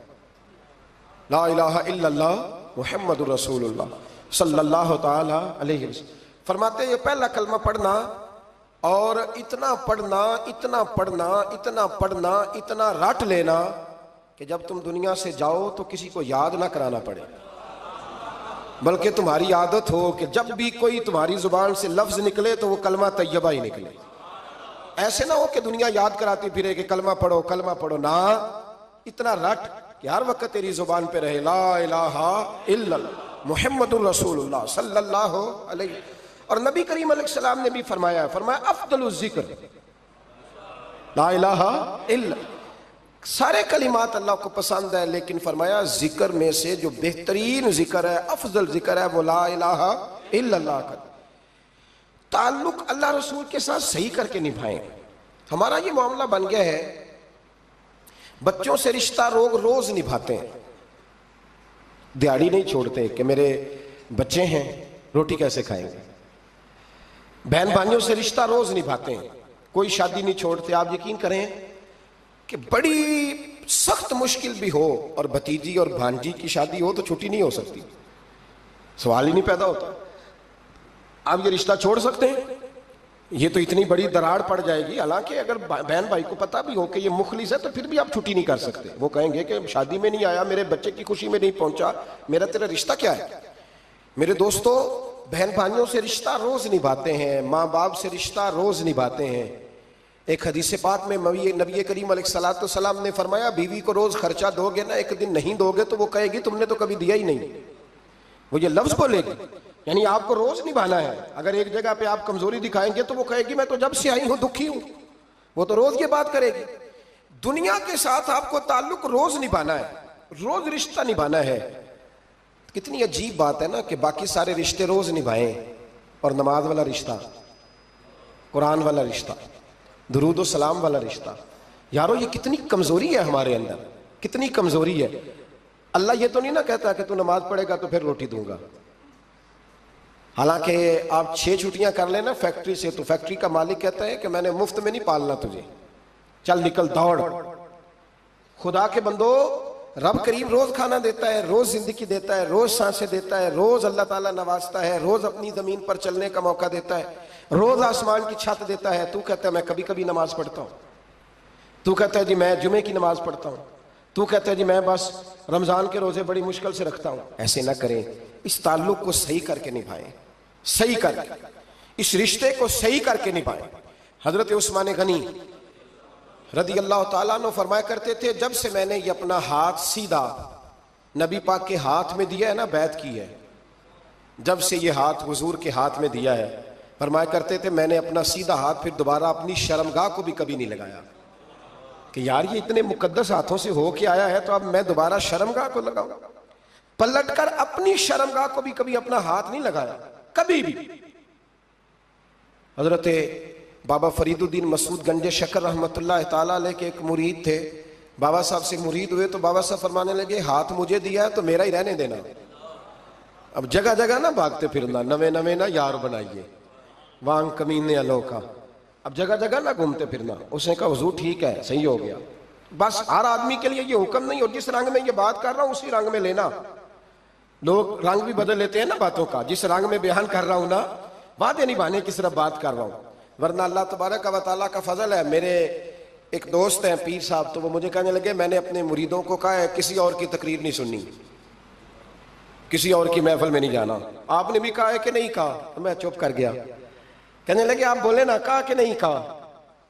S1: لا الہ الا اللہ محمد الرسول اللہ صلی اللہ تعالی علیہ وسلم. فرماتے یہ پہلا کلمہ پڑھنا اور اتنا پڑھنا اتنا پڑھنا اتنا پڑھنا اتنا رٹ لینا کہ جب تم دنیا سے جاؤ تو کسی کو یاد نہ کرانا پڑے, بلکہ تمہاری عادت ہو کہ جب بھی کوئی تمہاری زبان سے لفظ نکلے تو وہ کلمہ طیبہ ہی نکلے. ایسے نہ ہو کہ دنیا یاد کراتی پھرے کہ کلمہ پڑھو کلمہ پڑھو. نہ, اتنا رٹ کہ ہر وقت تیری زبان پہ رہے لا الہ الا اللہ محمد الرسول اللہ صلی اللہ علیہ. اور نبی کریم علیہ السلام نے بھی فرمایا افضل الذکر لا الہ الا اللہ. سارے کلمات اللہ کو پسند ہے, لیکن فرمایا ذکر میں سے جو بہترین ذکر ہے, افضل ذکر ہے, وہ لا الہ الا اللہ کا. تعلق اللہ رسول کے ساتھ صحیح کر کے نبھائیں. ہمارا یہ معاملہ بن گیا ہے, بچوں سے رشتہ روز نبھاتے ہیں, دیہڑی نہیں چھوڑتے کہ میرے بچے ہیں روٹی کیسے کھائیں گے. بہن بھائیوں سے رشتہ روز نبھاتے ہیں, کوئی شادی نہیں چھوڑتے. آپ یقین کریں کہ بڑی سخت مشکل بھی ہو اور بھتیجی اور بھانجی کی شادی ہو تو چھٹی نہیں ہو سکتی, سوال ہی نہیں پیدا ہوتا. آپ یہ رشتہ چھوڑ سکتے ہیں؟ یہ تو اتنی بڑی دراڑ پڑ جائے گی. حالانکہ اگر بہن بھائی کو پتہ بھی ہو کہ یہ مخلص ہے تو پھر بھی آپ چھٹی نہیں کر سکتے. وہ کہیں گے کہ شادی میں نہیں آیا, میرے بچے کی خوشی میں نہیں پہنچا, میرا تیرا رشتہ کیا ہے. میرے دوستو, بہن بھائیوں سے رشتہ روز نبھاتے ہیں, ماں باپ سے رشتہ روز نبھاتے ہیں. ایک حدیث پاک میں نبی کریم علیہ الصلوۃ والسلام نے فرمایا بیوی کو روز خرچہ دو گے نا, ایک دن نہیں دو گے تو وہ کہے گی تم نے تو کبھی دیا ہی نہیں. وہ یہ لفظ بولے گی, یعنی آپ کو روز نبھانا ہے. اگر ایک جگہ پہ آپ کمزوری دکھائیں گے تو وہ کہے گی میں تو جب سے آئی ہوں دکھی ہوں, وہ تو روز یہ بات کرے گی. دنیا کے ساتھ آپ کو تعلق روز نبھانا ہے, روز رشتہ نبھانا ہے. کتنی عجیب بات ہے نا کہ باقی سارے رشتے روز نبھائیں اور نماز والا رشتہ, قرآن والا رشتہ, درود و سلام والا رشتہ. یارو یہ کتنی کمزوری ہے ہمارے اندر, کتنی کمزوری ہے. اللہ یہ تو نہیں نہ کہتا کہ تو نماز پڑھے گا تو پھر روٹی دوں گا. حالانکہ آپ 6 چھٹیاں کر لینا فیکٹری سے تو فیکٹری کا مالک کہتا ہے کہ میں نے مفت میں نہیں پالنا تجھے, چل نکل دوڑ. خدا کے بندو, رب کریم روز کھانا دیتا ہے, روز زندگی دیتا ہے, روز سانسیں دیتا ہے, روز اللہ تعالیٰ نوازتا ہے, روز اپنی زمین پر چلنے کا موقع دیتا ہے, روز آسمان کی چھت دیتا ہے. تو کہتا ہے میں کبھی کبھی نماز پڑھتا ہوں, تو کہتا ہے جی میں جمعے کی نماز پڑھتا ہوں, تو کہتا ہے جی میں بس رمضان کے روزے بڑی مشکل سے رکھتا ہوں. ایسے نہ کریں, اس تعلق کو صحیح کر کے نبھائیں, صحیح کر کے اس رشتے کو صحیح کر کے نبھائیں. حضرت عثمان غنی رضی اللہ تعالیٰ عنہ فرمایا کرتے تھے جب سے میں نے یہ اپنا ہاتھ سیدھا نبی پاک کے ہاتھ میں دیا ہے نا، بیعت کی ہے، جب سے یہ ہاتھ حضور کے ہاتھ میں دیا ہے، فرمایا کرتے تھے میں نے اپنا سیدھا ہاتھ پھر دوبارہ اپنی شرمگاہ کو بھی کبھی نہیں لگایا کہ یار یہ اتنے مقدس ہاتھوں سے ہو کے آیا ہے تو اب میں دوبارہ شرمگاہ کو لگاؤں، پلٹ کر اپنی شرمگاہ کو بھی کبھی اپنا ہاتھ نہیں لگایا کبھی بھی۔ حضرت بابا فرید الدین مسعود گنج شکر رحمۃ اللہ تعالیٰ علیہ کے ایک مرید تھے، بابا صاحب سے مرید ہوئے تو بابا صاحب فرمانے لگے ہاتھ مجھے دیا ہے تو میرا ہی رہنے دینا، اب جگہ جگہ نہ بھاگتے پھرنا، نوے نوے نہ یار بنائیے وانگ کمینے الوکا، اب جگہ جگہ نہ گھومتے پھرنا۔ اس نے کہا حضور ٹھیک ہے، صحیح ہو گیا، بس ہر آدمی کے لیے یہ حکم نہیں، اور جس رنگ میں یہ بات کر رہا ہوں اسی رنگ میں لینا، لوگ رنگ بھی بدل لیتے ہیں نا باتوں کا، جس رنگ میں بیان کر رہا ہوں نا وعدے نہیں بہانے کی صرف بات کر رہا ہوں، ورنہ اللہ تبارک و تعالیٰ کا فضل ہے۔ میرے ایک دوست ہیں پیر صاحب، تو وہ مجھے کہنے لگے میں نے اپنے مریدوں کو کہا ہے کسی اور کی تقریر نہیں سننی، کسی اور کی محفل میں نہیں جانا، آپ نے بھی کہا ہے کہ نہیں کہا؟ تو میں چپ کر گیا، کہنے لگے آپ بولے نا، کہا کہ نہیں کہا؟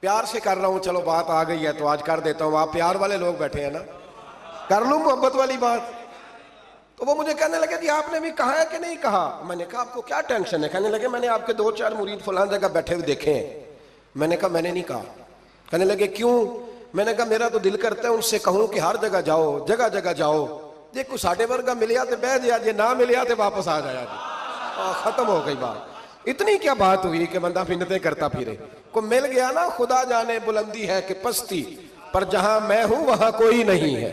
S1: پیار سے کر رہا ہوں، چلو بات آ گئی ہے تو آج کر دیتا ہوں، آپ پیار والے لوگ بیٹھے ہیں نا، کر لوں محبت والی بات۔ تو وہ مجھے کہنے لگے جی آپ نے بھی کہا ہے کہ نہیں کہا؟ میں نے کہا آپ کو کیا ٹینشن ہے؟ کہنے لگے میں نے آپ کے 2-4 مرید فلان جگہ بیٹھے ہوئے دیکھے ہیں۔ میں نے کہا میں نے نہیں کہا۔ کہنے لگے کیوں؟ میں نے کہا میرا تو دل کرتا ہے ان سے کہوں کہ ہر جگہ جاؤ، جگہ جگہ جاؤ، دیکھو ساڈے ورگا ملیا تو بہ جیا جی، نہ ملیا تو واپس آ جایا جی، ختم ہو گئی بات۔ اتنی کیا بات ہوئی کہ بندہ منتیں کرتا پھرے، کو مل گیا نا، خدا جانے بلندی ہے کہ پستی، پر جہاں میں ہوں وہاں کوئی نہیں ہے،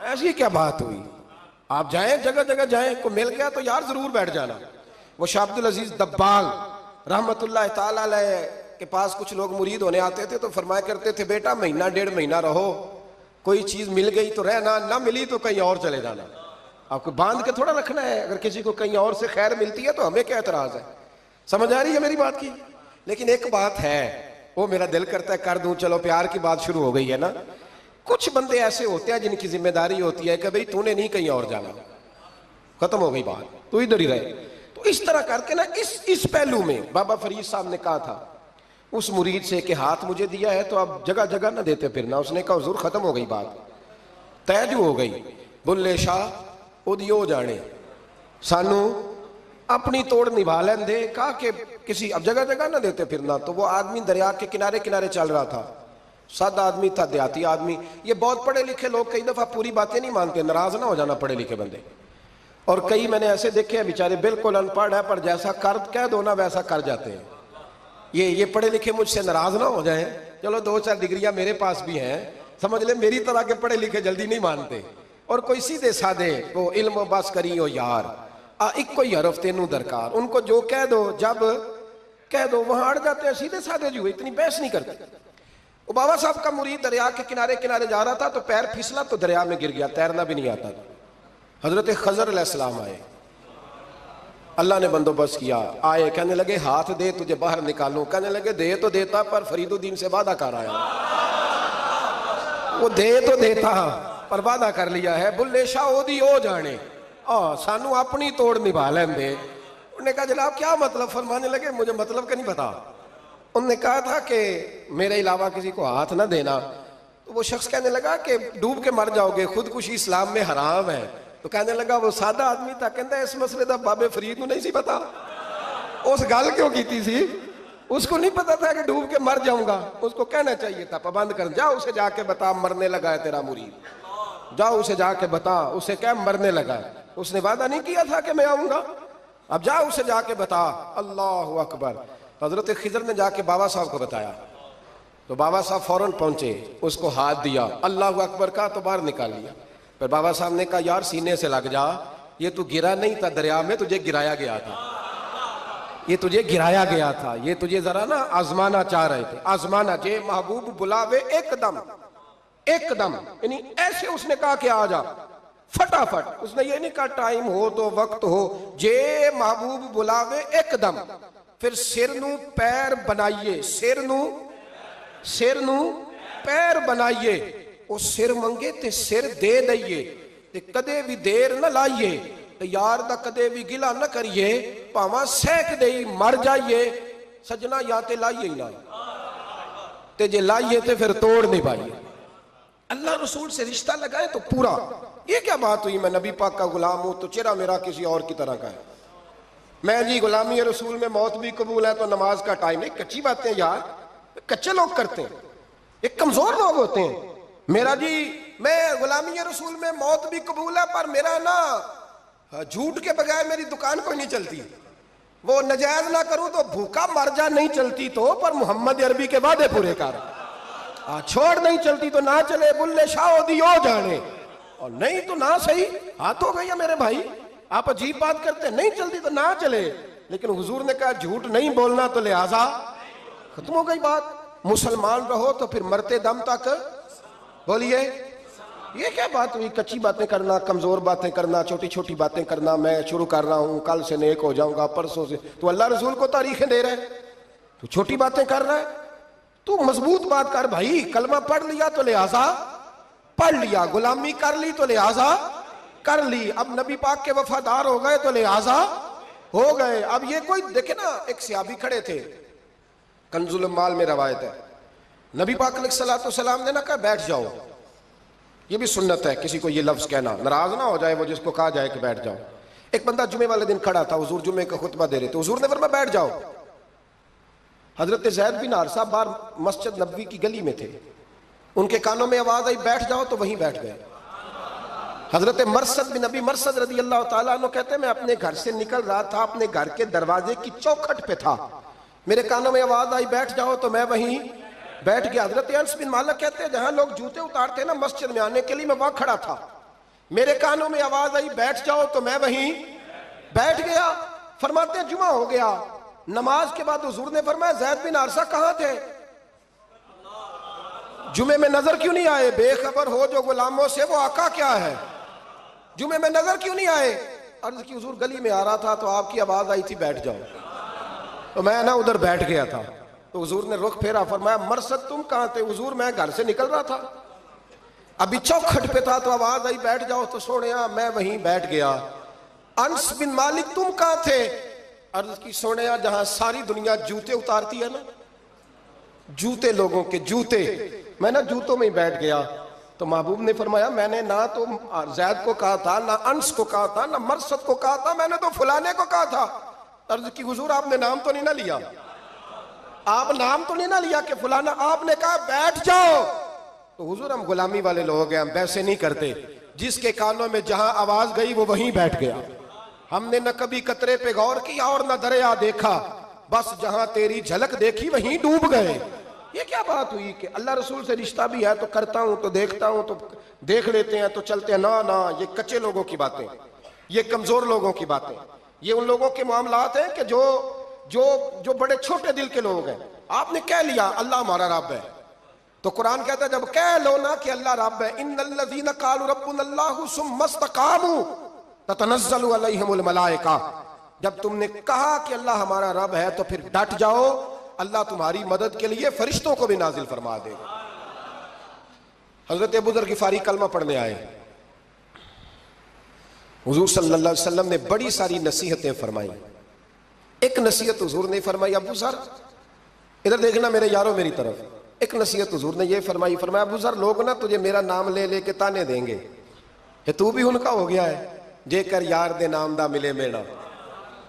S1: ایسی کیا بات ہوئی؟ آپ جائیں جگہ جگہ جائیں، کو مل گیا تو یار ضرور بیٹھ جانا۔ وہ شاہ عبد العزیز دباغ رحمت اللہ تعالیٰ علیہ کے پاس کچھ لوگ مرید ہونے آتے تھے تو فرمایا کرتے تھے بیٹا مہینہ 1.5 مہینہ رہو، کوئی چیز مل گئی تو رہنا، نہ ملی تو کہیں اور چلے جانا، آپ کو باندھ کے تھوڑا رکھنا ہے، اگر کسی کو کہیں اور سے خیر ملتی ہے تو ہمیں کیا اعتراض ہے؟ سمجھ آ رہی ہے میری بات کی؟ لیکن ایک بات ہے وہ میرا دل کرتا ہے کر دوں، چلو پیار کی بات شروع ہو گئی ہے نا، کچھ بندے ایسے ہوتے ہیں جن کی ذمہ داری ہوتی ہے کہ بھئی تو نے نہیں کہیں اور جانا، ختم ہو گئی بات، تو ادھر ہی رہے۔ تو اس طرح کر کے نا اس پہلو میں بابا فرید صاحب نے کہا تھا اس مرید سے کہ ہاتھ مجھے دیا ہے تو اب جگہ جگہ نہ دیتے پھرنا۔ اس نے کہا حضور ختم ہو گئی بات، طے جو ہو گئی، بلے شاہ اودیو جانے، سانو اپنی توڑ نبھا لین دے، کہا کہ کسی اب جگہ جگہ نہ دیتے پھرنا۔ تو وہ آدمی دریا کے کنارے کنارے چل رہا تھا، سادہ آدمی تھا، دیہاتی آدمی۔ یہ بہت پڑھے لکھے لوگ کئی دفعہ پوری باتیں نہیں مانتے، ناراض نہ ہو جانا پڑھے لکھے بندے، اور کئی میں نے ایسے دیکھے ہیں بیچارے بالکل ان پڑھ ہے پر جیسا کر کہہ دو نا ویسا کر جاتے ہیں۔ یہ پڑھے لکھے مجھ سے ناراض نہ ہو جائیں، چلو 2-4 ڈگریاں میرے پاس بھی ہیں، سمجھ لیں میری طرح کے پڑھے لکھے جلدی نہیں مانتے، اور کوئی سیدھے سادے وہ علم بس کری ہو یار، ایک کوئی حرف تینوں درکار، ان کو جو کہہ دو جب کہہ دو وہاں اڑ جاتے ہیں، سیدھے سادے جو اتنی بحث نہیں کرتے۔ وہ بابا صاحب کا مرید دریا کے کنارے کنارے جا رہا تھا تو پیر پھسلا تو دریا میں گر گیا، تیرنا بھی نہیں آتا تھا۔ حضرت خضر علیہ السلام آئے، اللہ نے بندوبست کیا، آئے، کہنے لگے ہاتھ دے تجھے باہر نکالوں، کہنے لگے دے تو دیتا پر فرید الدین سے وعدہ کر آیا، وہ دے تو دیتا پر وعدہ کر لیا ہے، بلے شاہ اودی ہو جانے، سانو اپنی توڑ نبھا لین دے۔ انہوں نے کہا جناب کیا مطلب؟ فرمانے لگے مجھے مطلب کا نہیں پتا، انہوں نے کہا تھا کہ میرے علاوہ کسی کو ہاتھ نہ دینا۔ تو وہ شخص کہنے لگا کہ ڈوب کے مر جاؤ گے، خودکشی اسلام میں حرام ہے۔ تو کہنے لگا وہ سادہ آدمی تھا، کہتا ہے اس مسئلے دا بابے فرید نو نہیں سی پتا، اس گل کیوں کیتی سی؟ اس کو نہیں پتا تھا کہ ڈوب کے مر جاؤں گا، اس کو کہنا چاہیے تھا پابند کر، جا اسے جا کے بتا مرنے لگا ہے تیرا مرید، جا اسے جا کے بتا، اسے کہہ مرنے لگا ہے، اس نے وعدہ نہیں کیا تھا کہ میں آؤں گا، اب جا اسے جا کے بتا۔ اللہ اکبر۔ حضرت خضر نے جا کے بابا صاحب کو بتایا تو بابا صاحب فوراً پہنچے، اس کو ہاتھ دیا، اللہ اکبر کہا تو باہر نکال لیا۔ پھر بابا صاحب نے کہا یار سینے سے لگ جا، یہ تو گرا نہیں تھا دریا میں، تجھے گرایا گیا تھا، یہ تجھے گرایا گیا تھا، یہ تجھے ذرا نا آزمانا چاہ رہے تھے، آزمانا جے محبوب بلاوے ایک دم، ایک دم، یعنی ایسے اس نے کہا کہ آ جا فٹافٹ، اس نے یہ نہیں کہا ٹائم ہو تو وقت ہو، جے محبوب بلاوے ایک دم۔ پھر سر نو پیر بنائیے، سر نو پیر بنائیے، وہ سر منگے تے سر دے دئیے، تے کدے بھی دیر نہ لائیے، تے یار دا کدے بھی گلا نہ کریے، پاواں سینک دئی مر جائیے، سجنا یا تے لائیے ہی نہ۔ تے جے لائیے تے پھر توڑ نہیں پائیے. اللہ رسول سے رشتہ لگائے تو پورا. یہ کیا بات ہوئی میں نبی پاک کا غلام ہوں تو چہرہ میرا کسی اور کی طرح کا ہے. میں جی غلامی رسول میں موت بھی قبول ہے تو نماز کا ٹائم نہیں. کچی باتیں یار کچے لوگ کرتے ہیں, ایک کمزور لوگ ہوتے ہیں. میرا جی میں غلامی رسول میں موت بھی قبول ہے پر میرا نا جھوٹ کے بغیر میری دکان کوئی نہیں چلتی. وہ نجائز نہ کروں تو بھوکا مر جا, نہیں چلتی تو پر محمد عربی کے وعدے پورے کر. چھوڑ نہیں چلتی تو نہ چلے, بلے شاہ دیو جانے, اور نہیں تو نہ صحیح. ہاتھ ہو گئی ہے میرے بھائی, آپ عجیب بات کرتے ہیں. نہیں چلتی تو نہ چلے, لیکن حضور نے کہا جھوٹ نہیں بولنا تو لہذا ختم ہو گئی بات. مسلمان رہو تو پھر مرتے دم تک بولیے. یہ کیا بات ہوئی کچی باتیں کرنا, کمزور باتیں کرنا, چھوٹی چھوٹی باتیں کرنا. میں شروع کر رہا ہوں, کل سے نیک ہو جاؤں گا, پرسوں سے. تو اللہ رسول کو تاریخیں دے رہے ہیں, تو چھوٹی باتیں کر رہا ہے. تو مضبوط بات کر بھائی. کلمہ پڑھ لیا تو لہذا پڑھ لیا, غلامی کر لی تو لہذا کر لی. اب نبی پاک کے وفادار ہو گئے تو لہذا ہو گئے. اب یہ کوئی دیکھے نا, ایک صحابی کھڑے تھے, کنز المال میں روایت ہے, نبی پاک علیہ السلام نے نہ کہا بیٹھ جاؤ. یہ بھی سنت ہے کسی کو یہ لفظ کہنا, ناراض نہ ہو جائے وہ جس کو کہا جائے کہ بیٹھ جاؤ. ایک بندہ جمعے والے دن کھڑا تھا, حضور جمعے کا خطبہ دے رہے تھے, حضور نے فرمایا بیٹھ جاؤ. حضرت زید بن حارثہ باہر مسجد نبوی کی گلی میں تھے, ان کے کانوں میں آواز آئی بیٹھ جاؤ تو وہیں بیٹھ گئے. حضرت مرثد بن نبی مرثد رضی اللہ تعالیٰ عنہ کہتے ہیں میں اپنے گھر سے نکل رہا تھا, اپنے گھر کے دروازے کی چوکھٹ پہ تھا, میرے کانوں میں آواز آئی بیٹھ جاؤ تو میں وہیں بیٹھ گیا. حضرت انس بن مالک کہتے ہیں جہاں لوگ جوتے اتارتے ہیں نا مسجد میں آنے کے لیے, میں وہاں کھڑا تھا, میرے کانوں میں آواز آئی بیٹھ جاؤ تو میں وہیں بیٹھ گیا. فرماتے ہیں جمعہ ہو گیا, نماز کے بعد حضور نے فرمایا زید بن حارثہ کہاں تھے, جمعے میں نظر کیوں نہیں آئے؟ بے خبر ہو جو غلاموں سے وہ آقا کیا ہے, جمعے میں نظر کیوں نہیں آئے؟ عرض کی حضور گلی میں آ رہا تھا تو آپ کی آواز آئی تھی بیٹھ جاؤ, تو میں نا ادھر بیٹھ گیا تھا. تو حضور نے رخ پھیرا, فرمایا مرثد تم کہاں تھے؟ حضور میں گھر سے نکل رہا تھا, ابھی چوکھٹ پہ تھا تو آواز آئی بیٹھ جاؤ تو سونیا میں وہیں بیٹھ گیا. انس بن مالک تم کہاں تھے؟ عرض کی سونیا جہاں ساری دنیا جوتے اتارتی ہے نا, جوتے لوگوں کے جوتے, میں نا جوتوں میں ہی بیٹھ گیا. تو محبوب نے فرمایا میں نے نہ تو زید کو کہا تھا, نہ انس کو کہا تھا, نہ مرثد کو کہا تھا, میں نے تو فلانے کو کہا تھا. عرض کی حضور آپ نے نام تو نہیں نہ لیا, آپ نام تو نہیں نہ لیا کہ فلانا, آپ نے کہا بیٹھ جاؤ. تو حضور ہم غلامی والے لوگ ہیں, ہم ویسے نہیں کرتے, جس کے کانوں میں جہاں آواز گئی وہ وہیں بیٹھ گیا. ہم نے نہ کبھی قطرے پہ غور کیا اور نہ دریا دیکھا, بس جہاں تیری جھلک دیکھی وہیں ڈوب گئے. یہ کیا بات ہوئی کہ اللہ رسول سے رشتہ بھی ہے تو کرتا ہوں تو دیکھتا ہوں تو دیکھ لیتے ہیں تو چلتے ہیں. نہ یہ کچے لوگوں کی باتیں, یہ کمزور لوگوں کی باتیں, یہ ان لوگوں کے معاملات ہیں کہ جو بڑے چھوٹے دل کے لوگ ہیں. آپ نے کہہ لیا اللہ ہمارا رب ہے, تو قرآن کہتا ہے جب کہہ لو نا کہ اللہ رب ہے, ان الذین قالوا ربنا اللہ ثم استقاموا تتنزل علیہم الملائکہ, جب تم نے کہا کہ اللہ ہمارا رب ہے تو پھر ڈٹ جاؤ, اللہ تمہاری مدد کے لیے فرشتوں کو بھی نازل فرما دے گا. حضرت ابو ذر غفاری کلمہ پڑھنے آئے, حضور صلی اللہ علیہ وسلم نے بڑی ساری نصیحتیں فرمائی. ایک نصیحت حضور نے فرمائی, ابو ذر ادھر دیکھنا میرے یارو میری طرف. ایک نصیحت حضور نے یہ فرمائی, فرمایا ابو ذر لوگ نا تجھے میرا نام لے لے کے تانے دیں گے کہ تو بھی ان کا ہو گیا ہے, جے کر یار دے نام دا ملے میرا.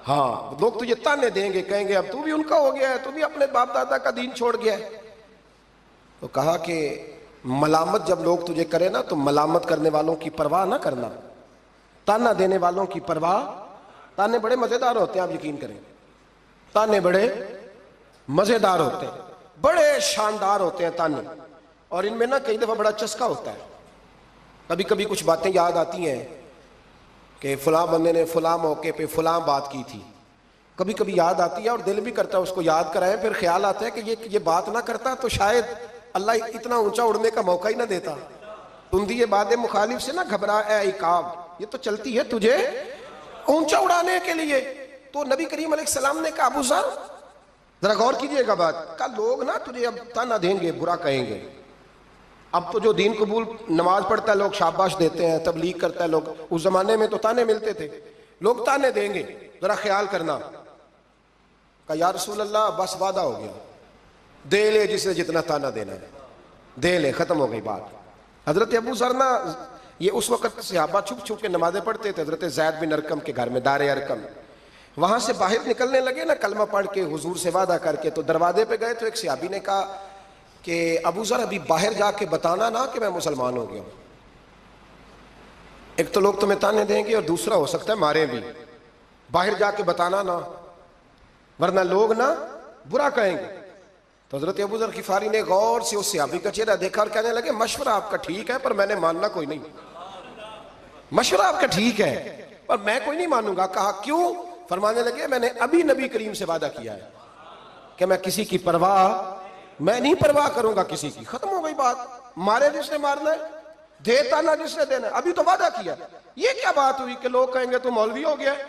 S1: ہاں لوگ تجھے تانے دیں گے, کہیں گے اب تو بھی ان کا ہو گیا ہے, تو بھی اپنے باپ دادا کا دین چھوڑ گیا ہے. تو کہا کہ ملامت جب لوگ تجھے کرے نا تو ملامت کرنے والوں کی پرواہ نہ کرنا, تانا دینے والوں کی پرواہ. تانے بڑے مزیدار ہوتے ہیں, آپ یقین کریں, تانے بڑے مزیدار ہوتے ہیں, بڑے شاندار ہوتے ہیں تانے, اور ان میں نا کئی دفعہ بڑا چسکا ہوتا ہے. کبھی کبھی کچھ باتیں یاد آتی ہیں کہ فلاں بندے نے فلاں موقع پہ فلاں بات کی تھی, کبھی کبھی یاد آتی ہے اور دل بھی کرتا ہے اس کو یاد کرائیں. پھر خیال آتا ہے کہ یہ بات نہ کرتا تو شاید اللہ اتنا اونچا اڑنے کا موقع ہی نہ دیتا. تندی باد مخالف سے نہ گھبرا اے عقاب, یہ تو چلتی ہے تجھے اونچا اڑانے کے لیے. تو نبی کریم علیہ السلام نے کہا ابو ذر ذرا غور کیجئے گا بات, کہا لوگ نا تجھے اب تانا دیں گے, برا کہیں گے. اب تو جو دین قبول نماز پڑھتا ہے لوگ شاباش دیتے ہیں, تبلیغ کرتا ہے لوگ, اس زمانے میں تو تانے ملتے تھے, لوگ تانے دیں گے, ذرا خیال کرنا. کہا یا رسول اللہ بس وعدہ ہو گیا, دے لے جسے جتنا تانا دینا ہے، دے لے، ختم ہو گئی بات۔ حضرت ابو ذر نا، یہ اس وقت صحابہ چھپ چھپ کے نمازیں پڑھتے تھے، حضرت زید بن ارقم کے گھر میں، دار ارقم، وہاں سے باہر نکلنے لگے نا کلمہ پڑھ کے حضور سے وعدہ کر کے، تو دروازے پہ گئے تو ایک صحابی نے کہا کہ ابو ذر ابھی باہر جا کے بتانا نا کہ میں مسلمان ہو گیا ہوں، ایک تو لوگ تمہیں تانے دیں گے اور دوسرا ہو سکتا ہے مارے بھی، باہر جا کے بتانا نا ورنہ لوگ نا برا کہیں گے۔ تو حضرت ابو ذر غفاری نے غور سے اس صحابی کا چہرہ دیکھا اور کہنے لگے مشورہ آپ کا ٹھیک ہے پر میں نے ماننا کوئی نہیں، مشورہ آپ کا ٹھیک ہے پر میں کوئی نہیں مانوں گا۔ کہا کیوں؟ فرمانے لگے میں نے ابھی نبی کریم سے وعدہ کیا ہے کہ میں کسی کی پرواہ، میں نہیں پرواہ کروں گا کسی کی، ختم ہو گئی بات، مارے جس نے مارنا ہے، دیتا نہ جس نے دینا ہے، ابھی تو وعدہ کیا۔ یہ کیا بات ہوئی کہ لوگ کہیں گے تو مولوی ہو گیا ہے،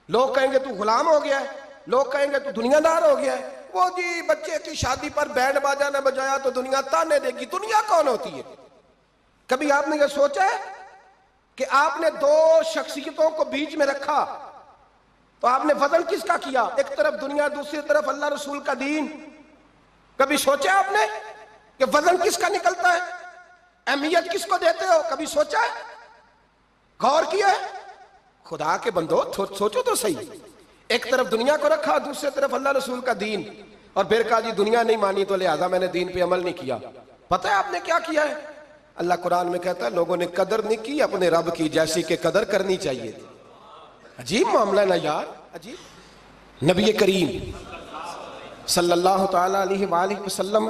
S1: لوگ کہیں گے تو غلام ہو گیا ہے، لوگ کہیں گے تو دنیا دار ہو گیا ہے، وہ جی بچے کی شادی پر بینڈ باجا نہ بجایا تو دنیا تانے دے گی۔ دنیا کون ہوتی ہے؟ کبھی آپ نے یہ سوچا ہے کہ آپ نے دو شخصیتوں کو بیچ میں رکھا تو آپ نے وزن کس کا کیا؟ ایک طرف دنیا، دوسری طرف اللہ رسول کا دین۔ کبھی سوچا آپ نے کہ وزن کس کا نکلتا ہے؟ اہمیت کس کو دیتے ہو؟ کبھی سوچا ہے؟ غور کیا ہے؟ خدا کے بندو سوچو تو صحیح، ایک طرف دنیا کو رکھا، دوسری طرف اللہ رسول کا دین، اور پھر کہا جی دنیا نہیں مانی تو لہذا میں نے دین پہ عمل نہیں کیا۔ پتہ ہے آپ نے کیا کیا ہے؟ اللہ قرآن میں کہتا ہے لوگوں نے قدر نہیں کی اپنے رب کی جیسی کہ قدر کرنی چاہیے تھی۔ عجیب معاملہ نا یار، عجیب۔ نبی کریم صلی اللہ تعالی علیہ وآلہ وسلم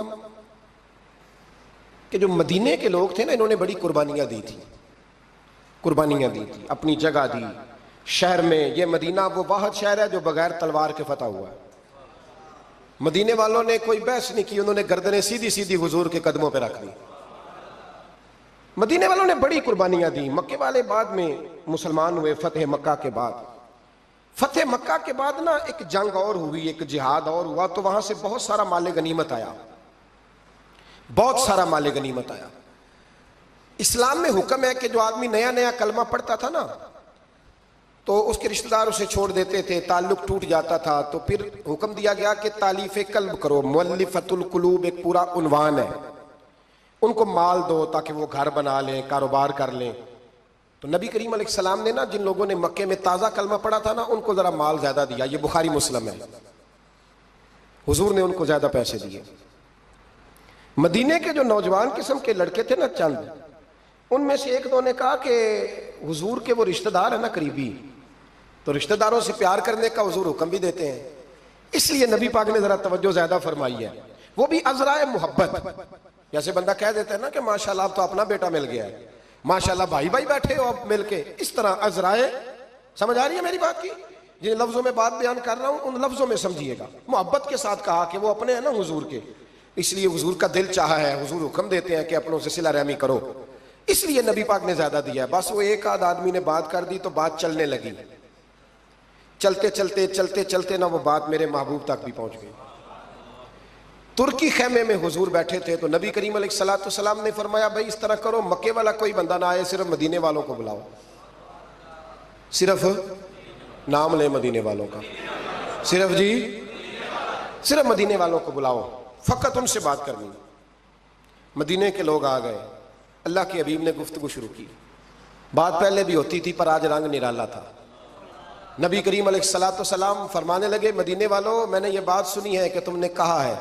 S1: کہ جو مدینے کے لوگ تھے نا، انہوں نے بڑی قربانیاں دی تھی، قربانیاں دی تھی، اپنی جگہ دی شہر میں۔ یہ مدینہ وہ واحد شہر ہے جو بغیر تلوار کے فتح ہوا ہے۔ مدینے والوں نے کوئی بحث نہیں کی، انہوں نے گردنیں سیدھی سیدھی حضور کے قدموں پہ رکھ دی۔ مدینے والوں نے بڑی قربانیاں دی۔ مکے والے بعد میں مسلمان ہوئے فتح مکہ کے بعد۔ فتح مکہ کے بعد نا ایک جنگ اور ہوئی، ایک جہاد اور ہوا، تو وہاں سے بہت سارا مال غنیمت آیا، بہت سارا مال غنیمت آیا۔ اسلام میں حکم ہے کہ جو آدمی نیا نیا کلمہ پڑھتا تھا نا تو اس کے رشتہ دار اسے چھوڑ دیتے تھے، تعلق ٹوٹ جاتا تھا، تو پھر حکم دیا گیا کہ تالیف قلب کرو، مؤلفۃ القلوب ایک پورا عنوان ہے، ان کو مال دو تاکہ وہ گھر بنا لیں، کاروبار کر لیں۔ تو نبی کریم علیہ السلام نے نا جن لوگوں نے مکے میں تازہ کلمہ پڑھا تھا نا ان کو ذرا مال زیادہ دیا، یہ بخاری مسلم ہے، حضور نے ان کو زیادہ پیسے دیے۔ مدینے کے جو نوجوان قسم کے لڑکے تھے نا چند، ان میں سے ایک دو نے کہا کہ حضور کے وہ رشتہ دار ہیں نا قریبی، تو رشتہ داروں سے پیار کرنے کا حضور حکم بھی دیتے ہیں، اس لیے نبی پاک نے ذرا توجہ زیادہ فرمائی ہے، وہ بھی عذرائے محبت۔ جیسے بندہ کہہ دیتا ہے نا کہ ماشاءاللہ اب تو اپنا بیٹا مل گیا ہے، ماشاءاللہ بھائی بھائی بیٹھے ہو اب مل کے، اس طرح عذرائے، سمجھ آ رہی ہے میری بات کی؟ جن لفظوں میں بات بیان کر رہا ہوں ان لفظوں میں سمجھیے گا، محبت کے ساتھ کہا کہ وہ اپنے ہیں نا حضور کے، اس لیے حضور کا دل چاہا ہے، حضور حکم دیتے ہیں کہ اپنوں سے صلہ رحمی کرو، اس لیے نبی پاک نے زیادہ دیا ہے۔ بس وہ ایک آدھ آدمی نے بات کر دی تو بات چلنے لگی، چلتے چلتے چلتے چلتے نا وہ بات میرے محبوب تک بھی پہنچ گئی۔ ترکی خیمے میں حضور بیٹھے تھے تو نبی کریم علیہ الصلوۃ والسلام نے فرمایا بھائی اس طرح کرو، مکے والا کوئی بندہ نہ آئے، صرف مدینے والوں کو بلاؤ، صرف نام لے مدینے والوں کا، صرف جی صرف مدینے والوں کو بلاؤ، فقط ان سے بات کرنی۔ مدینے کے لوگ آ گئے، اللہ کے حبیب نے گفتگو شروع کی، بات پہلے بھی ہوتی تھی پر آج رنگ نرالا تھا۔ نبی کریم علیہ الصلوۃ والسلام فرمانے لگے مدینے والوں، میں نے یہ بات سنی ہے کہ تم نے کہا ہے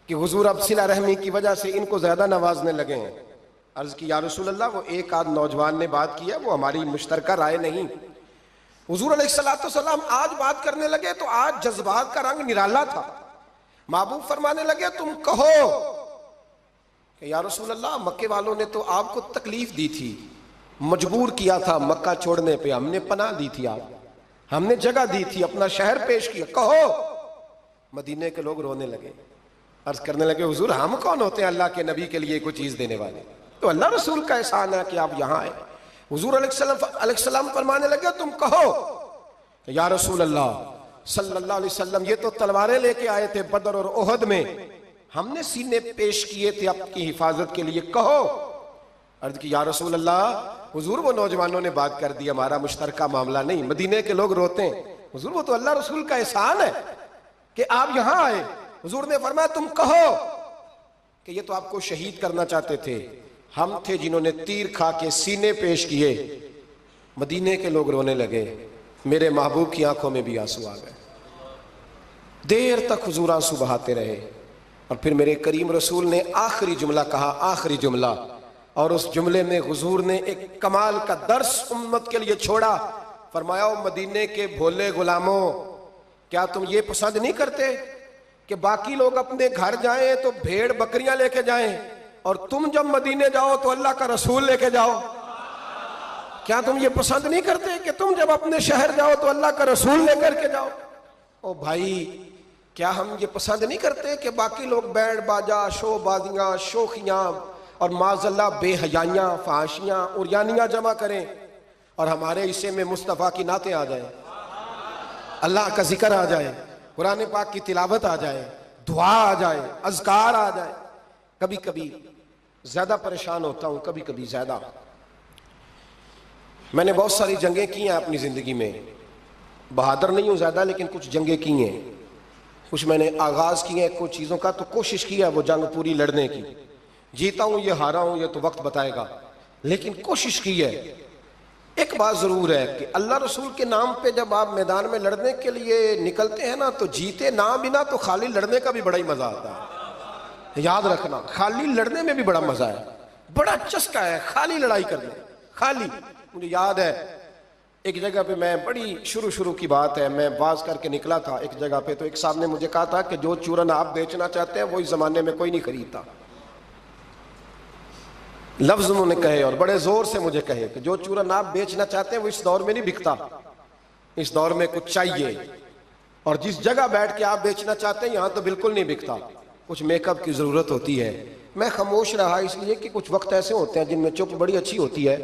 S1: کہ حضور اب صلہ رحمی کی وجہ سے ان کو زیادہ نوازنے لگے ہیں۔ عرض کی یا رسول اللہ، وہ ایک آدھ نوجوان نے بات کی ہے، وہ ہماری مشترکہ رائے نہیں۔ حضور علیہ الصلوۃ والسلام آج بات کرنے لگے تو آج جذبات کا رنگ نرالا تھا۔ محبوب فرمانے لگے تم کہو کہ یا رسول اللہ، مکے والوں نے تو آپ کو تکلیف دی تھی، مجبور کیا تھا مکہ چھوڑنے پہ، ہم نے پناہ دی تھی، آپ ہم نے جگہ دی تھی، اپنا شہر پیش کیا، کہو۔ مدینے کے لوگ رونے لگے، عرض کرنے لگے حضور ہم کون ہوتے ہیں اللہ کے نبی کے لیے کوئی چیز دینے والے، تو اللہ رسول کا احسان ہے کہ آپ یہاں آئے۔ حضور علیہ السلام فرمانے لگے تم کہو کہ یا رسول اللہ صلی اللہ علیہ وسلم، یہ تو تلواریں لے کے آئے تھے بدر اور احد میں، ہم نے سینے پیش کیے تھے آپ کی حفاظت کے لیے، کہو۔ عرض کی یا رسول اللہ، حضور وہ نوجوانوں نے بات کر دی، ہمارا مشترکہ معاملہ نہیں۔ مدینے کے لوگ روتے ہیں، حضور وہ تو اللہ رسول کا احسان ہے کہ آپ یہاں آئے، حضور نے فرمایا تم کہو کہ یہ تو آپ کو شہید کرنا چاہتے تھے، ہم تھے جنہوں نے تیر کھا کے سینے پیش کیے۔ مدینے کے لوگ رونے لگے، میرے محبوب کی آنکھوں میں بھی آنسو آ گئے۔ دیر تک حضور آنسو بہاتے رہے، اور پھر میرے کریم رسول نے آخری جملہ کہا، آخری جملہ، اور اس جملے میں حضور نے ایک کمال کا درس امت کے لیے چھوڑا۔ فرمایا او مدینے کے بھولے غلاموں، کیا تم یہ پسند نہیں کرتے کہ باقی لوگ اپنے گھر جائیں تو بھیڑ بکریاں لے کے جائیں، اور تم جب مدینے جاؤ تو اللہ کا رسول لے کے جاؤ؟ کیا تم یہ پسند نہیں کرتے کہ تم جب اپنے شہر جاؤ تو اللہ کا رسول لے کر کے جاؤ؟ او بھائی، کیا ہم یہ پسند نہیں کرتے کہ باقی لوگ بینڈ باجا، شو بازیاں، شوخیاں اور معاذ اللہ بے حیائیاں، فحاشیاں، عریانیاں جمع کریں، اور ہمارے حصے میں مصطفیٰ کی نعتیں آ جائیں، اللہ کا ذکر آ جائے، قرآن پاک کی تلاوت آ جائے، دعا آ جائے، اذکار آ جائے؟ کبھی کبھی زیادہ پریشان ہوتا ہوں، کبھی کبھی زیادہ۔ میں نے بہت ساری جنگیں کی ہیں اپنی زندگی میں، بہادر نہیں ہوں زیادہ، لیکن کچھ جنگیں کی ہیں، کچھ میں نے آغاز کیے ہیں کچھ چیزوں کا، تو کوشش کی ہے وہ جنگ پوری لڑنے کی۔ جیتا ہوں یا ہارا ہوں یہ تو وقت بتائے گا، لیکن کوشش کی ہے۔ ایک بات ضرور ہے کہ اللہ رسول کے نام پہ جب آپ میدان میں لڑنے کے لیے نکلتے ہیں نا، تو جیتے نہ بنا تو خالی لڑنے کا بھی بڑا ہی مزہ آتا ہے۔ یاد رکھنا، خالی لڑنے میں بھی بڑا مزہ ہے، بڑا چسکا ہے خالی لڑائی کرنے، خالی۔ مجھے یاد ہے ایک جگہ پہ، میں بڑی شروع کی بات ہے، میں باز کر کے نکلا تھا ایک جگہ پہ، تو ایک صاحب نے مجھے کہا تھا کہ جو چورن آپ بیچنا چاہتے ہیں وہ اس زمانے میں کوئی نہیں خریدتا۔ لفظ انہوں نے کہے اور بڑے زور سے مجھے کہے کہ جو چورن آپ بیچنا چاہتے ہیں وہ اس دور میں نہیں بکتا، اس دور میں کچھ چاہیے، اور جس جگہ بیٹھ کے آپ بیچنا چاہتے ہیں یہاں تو بالکل نہیں بکتا، کچھ میک اپ کی ضرورت ہوتی ہے۔ میں خاموش رہا اس لیے کہ کچھ وقت ایسے ہوتے ہیں جن میں چپ بڑی اچھی ہوتی ہے۔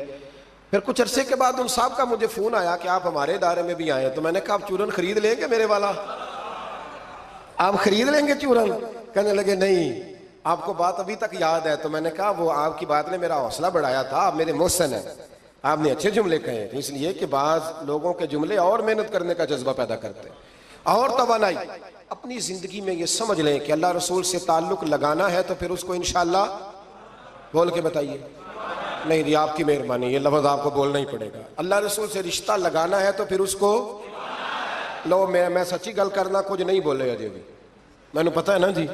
S1: پھر کچھ عرصے کے بعد ان صاحب کا مجھے فون آیا کہ آپ ہمارے ادارے میں بھی آئے، تو میں نے کہا آپ چورن خرید لیں گے میرے والا؟ آپ خرید لیں گے چورن؟ کہنے لگے نہیں، آپ کو بات ابھی تک یاد ہے؟ تو میں نے کہا وہ آپ کی بات نے میرا حوصلہ بڑھایا تھا، آپ میرے محسن ہیں، آپ نے اچھے جملے کہے، اس لیے کہ بعض لوگوں کے جملے اور محنت کرنے کا جذبہ پیدا کرتے ہیں اور توانائی۔ اپنی زندگی میں یہ سمجھ لیں کہ اللہ رسول سے تعلق لگانا ہے تو پھر اس کو انشاءاللہ بول کے بتائیے، نہیں جی آپ کی مہربانی، یہ لفظ آپ کو بولنا ہی پڑے گا، اللہ رسول سے رشتہ لگانا ہے تو پھر اس کو لو، میں سچی گل کرنا کچھ نہیں بولے ابھی، میں نے پتا ہے نا جی،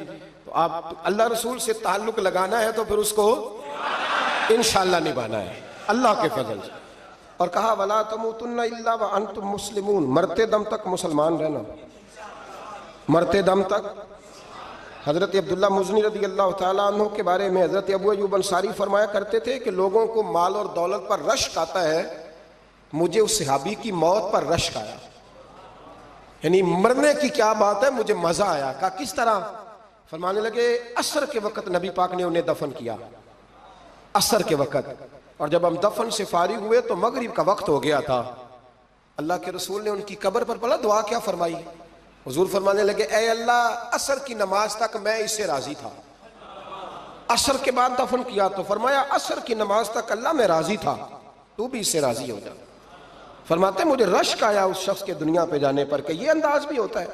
S1: تو آپ اللہ رسول سے تعلق لگانا ہے تو پھر اس کو انشاءاللہ نبھانا ہے اللہ کے فضل سے۔ اور کہا وَلَا تَمُوتُنَّ إِلَّا وَأَنْتُمْ مُسْلِمُونَ، مرتے دم تک مسلمان رہنا، مرتے دم تک۔ حضرت عبداللہ مزنی رضی اللہ تعالیٰ عنہ کے بارے میں حضرت ابو ایوب انصاری فرمایا کرتے تھے کہ لوگوں کو مال اور دولت پر رشک آتا ہے، مجھے اس صحابی کی موت پر رشک آیا، یعنی مرنے کی کیا بات ہے، مجھے مزہ آیا۔ کہا کس طرح؟ فرمانے لگے عصر کے وقت نبی پاک نے انہیں دفن کیا، عصر کے وقت، اور جب ہم دفن سے فارغ ہوئے تو مغرب کا وقت ہو گیا تھا۔ اللہ کے رسول نے ان کی قبر پر پڑھا دعا کیا فرمائی؟ حضور فرمانے لگے اے اللہ عصر کی نماز تک میں اس سے راضی تھا، عصر کے بعد دفن کیا تو فرمایا عصر کی نماز تک اللہ میں راضی تھا، تو بھی اس سے راضی ہو جا۔ فرماتے مجھے رشک آیا اس شخص کے دنیا پہ جانے پر کہ یہ انداز بھی ہوتا ہے۔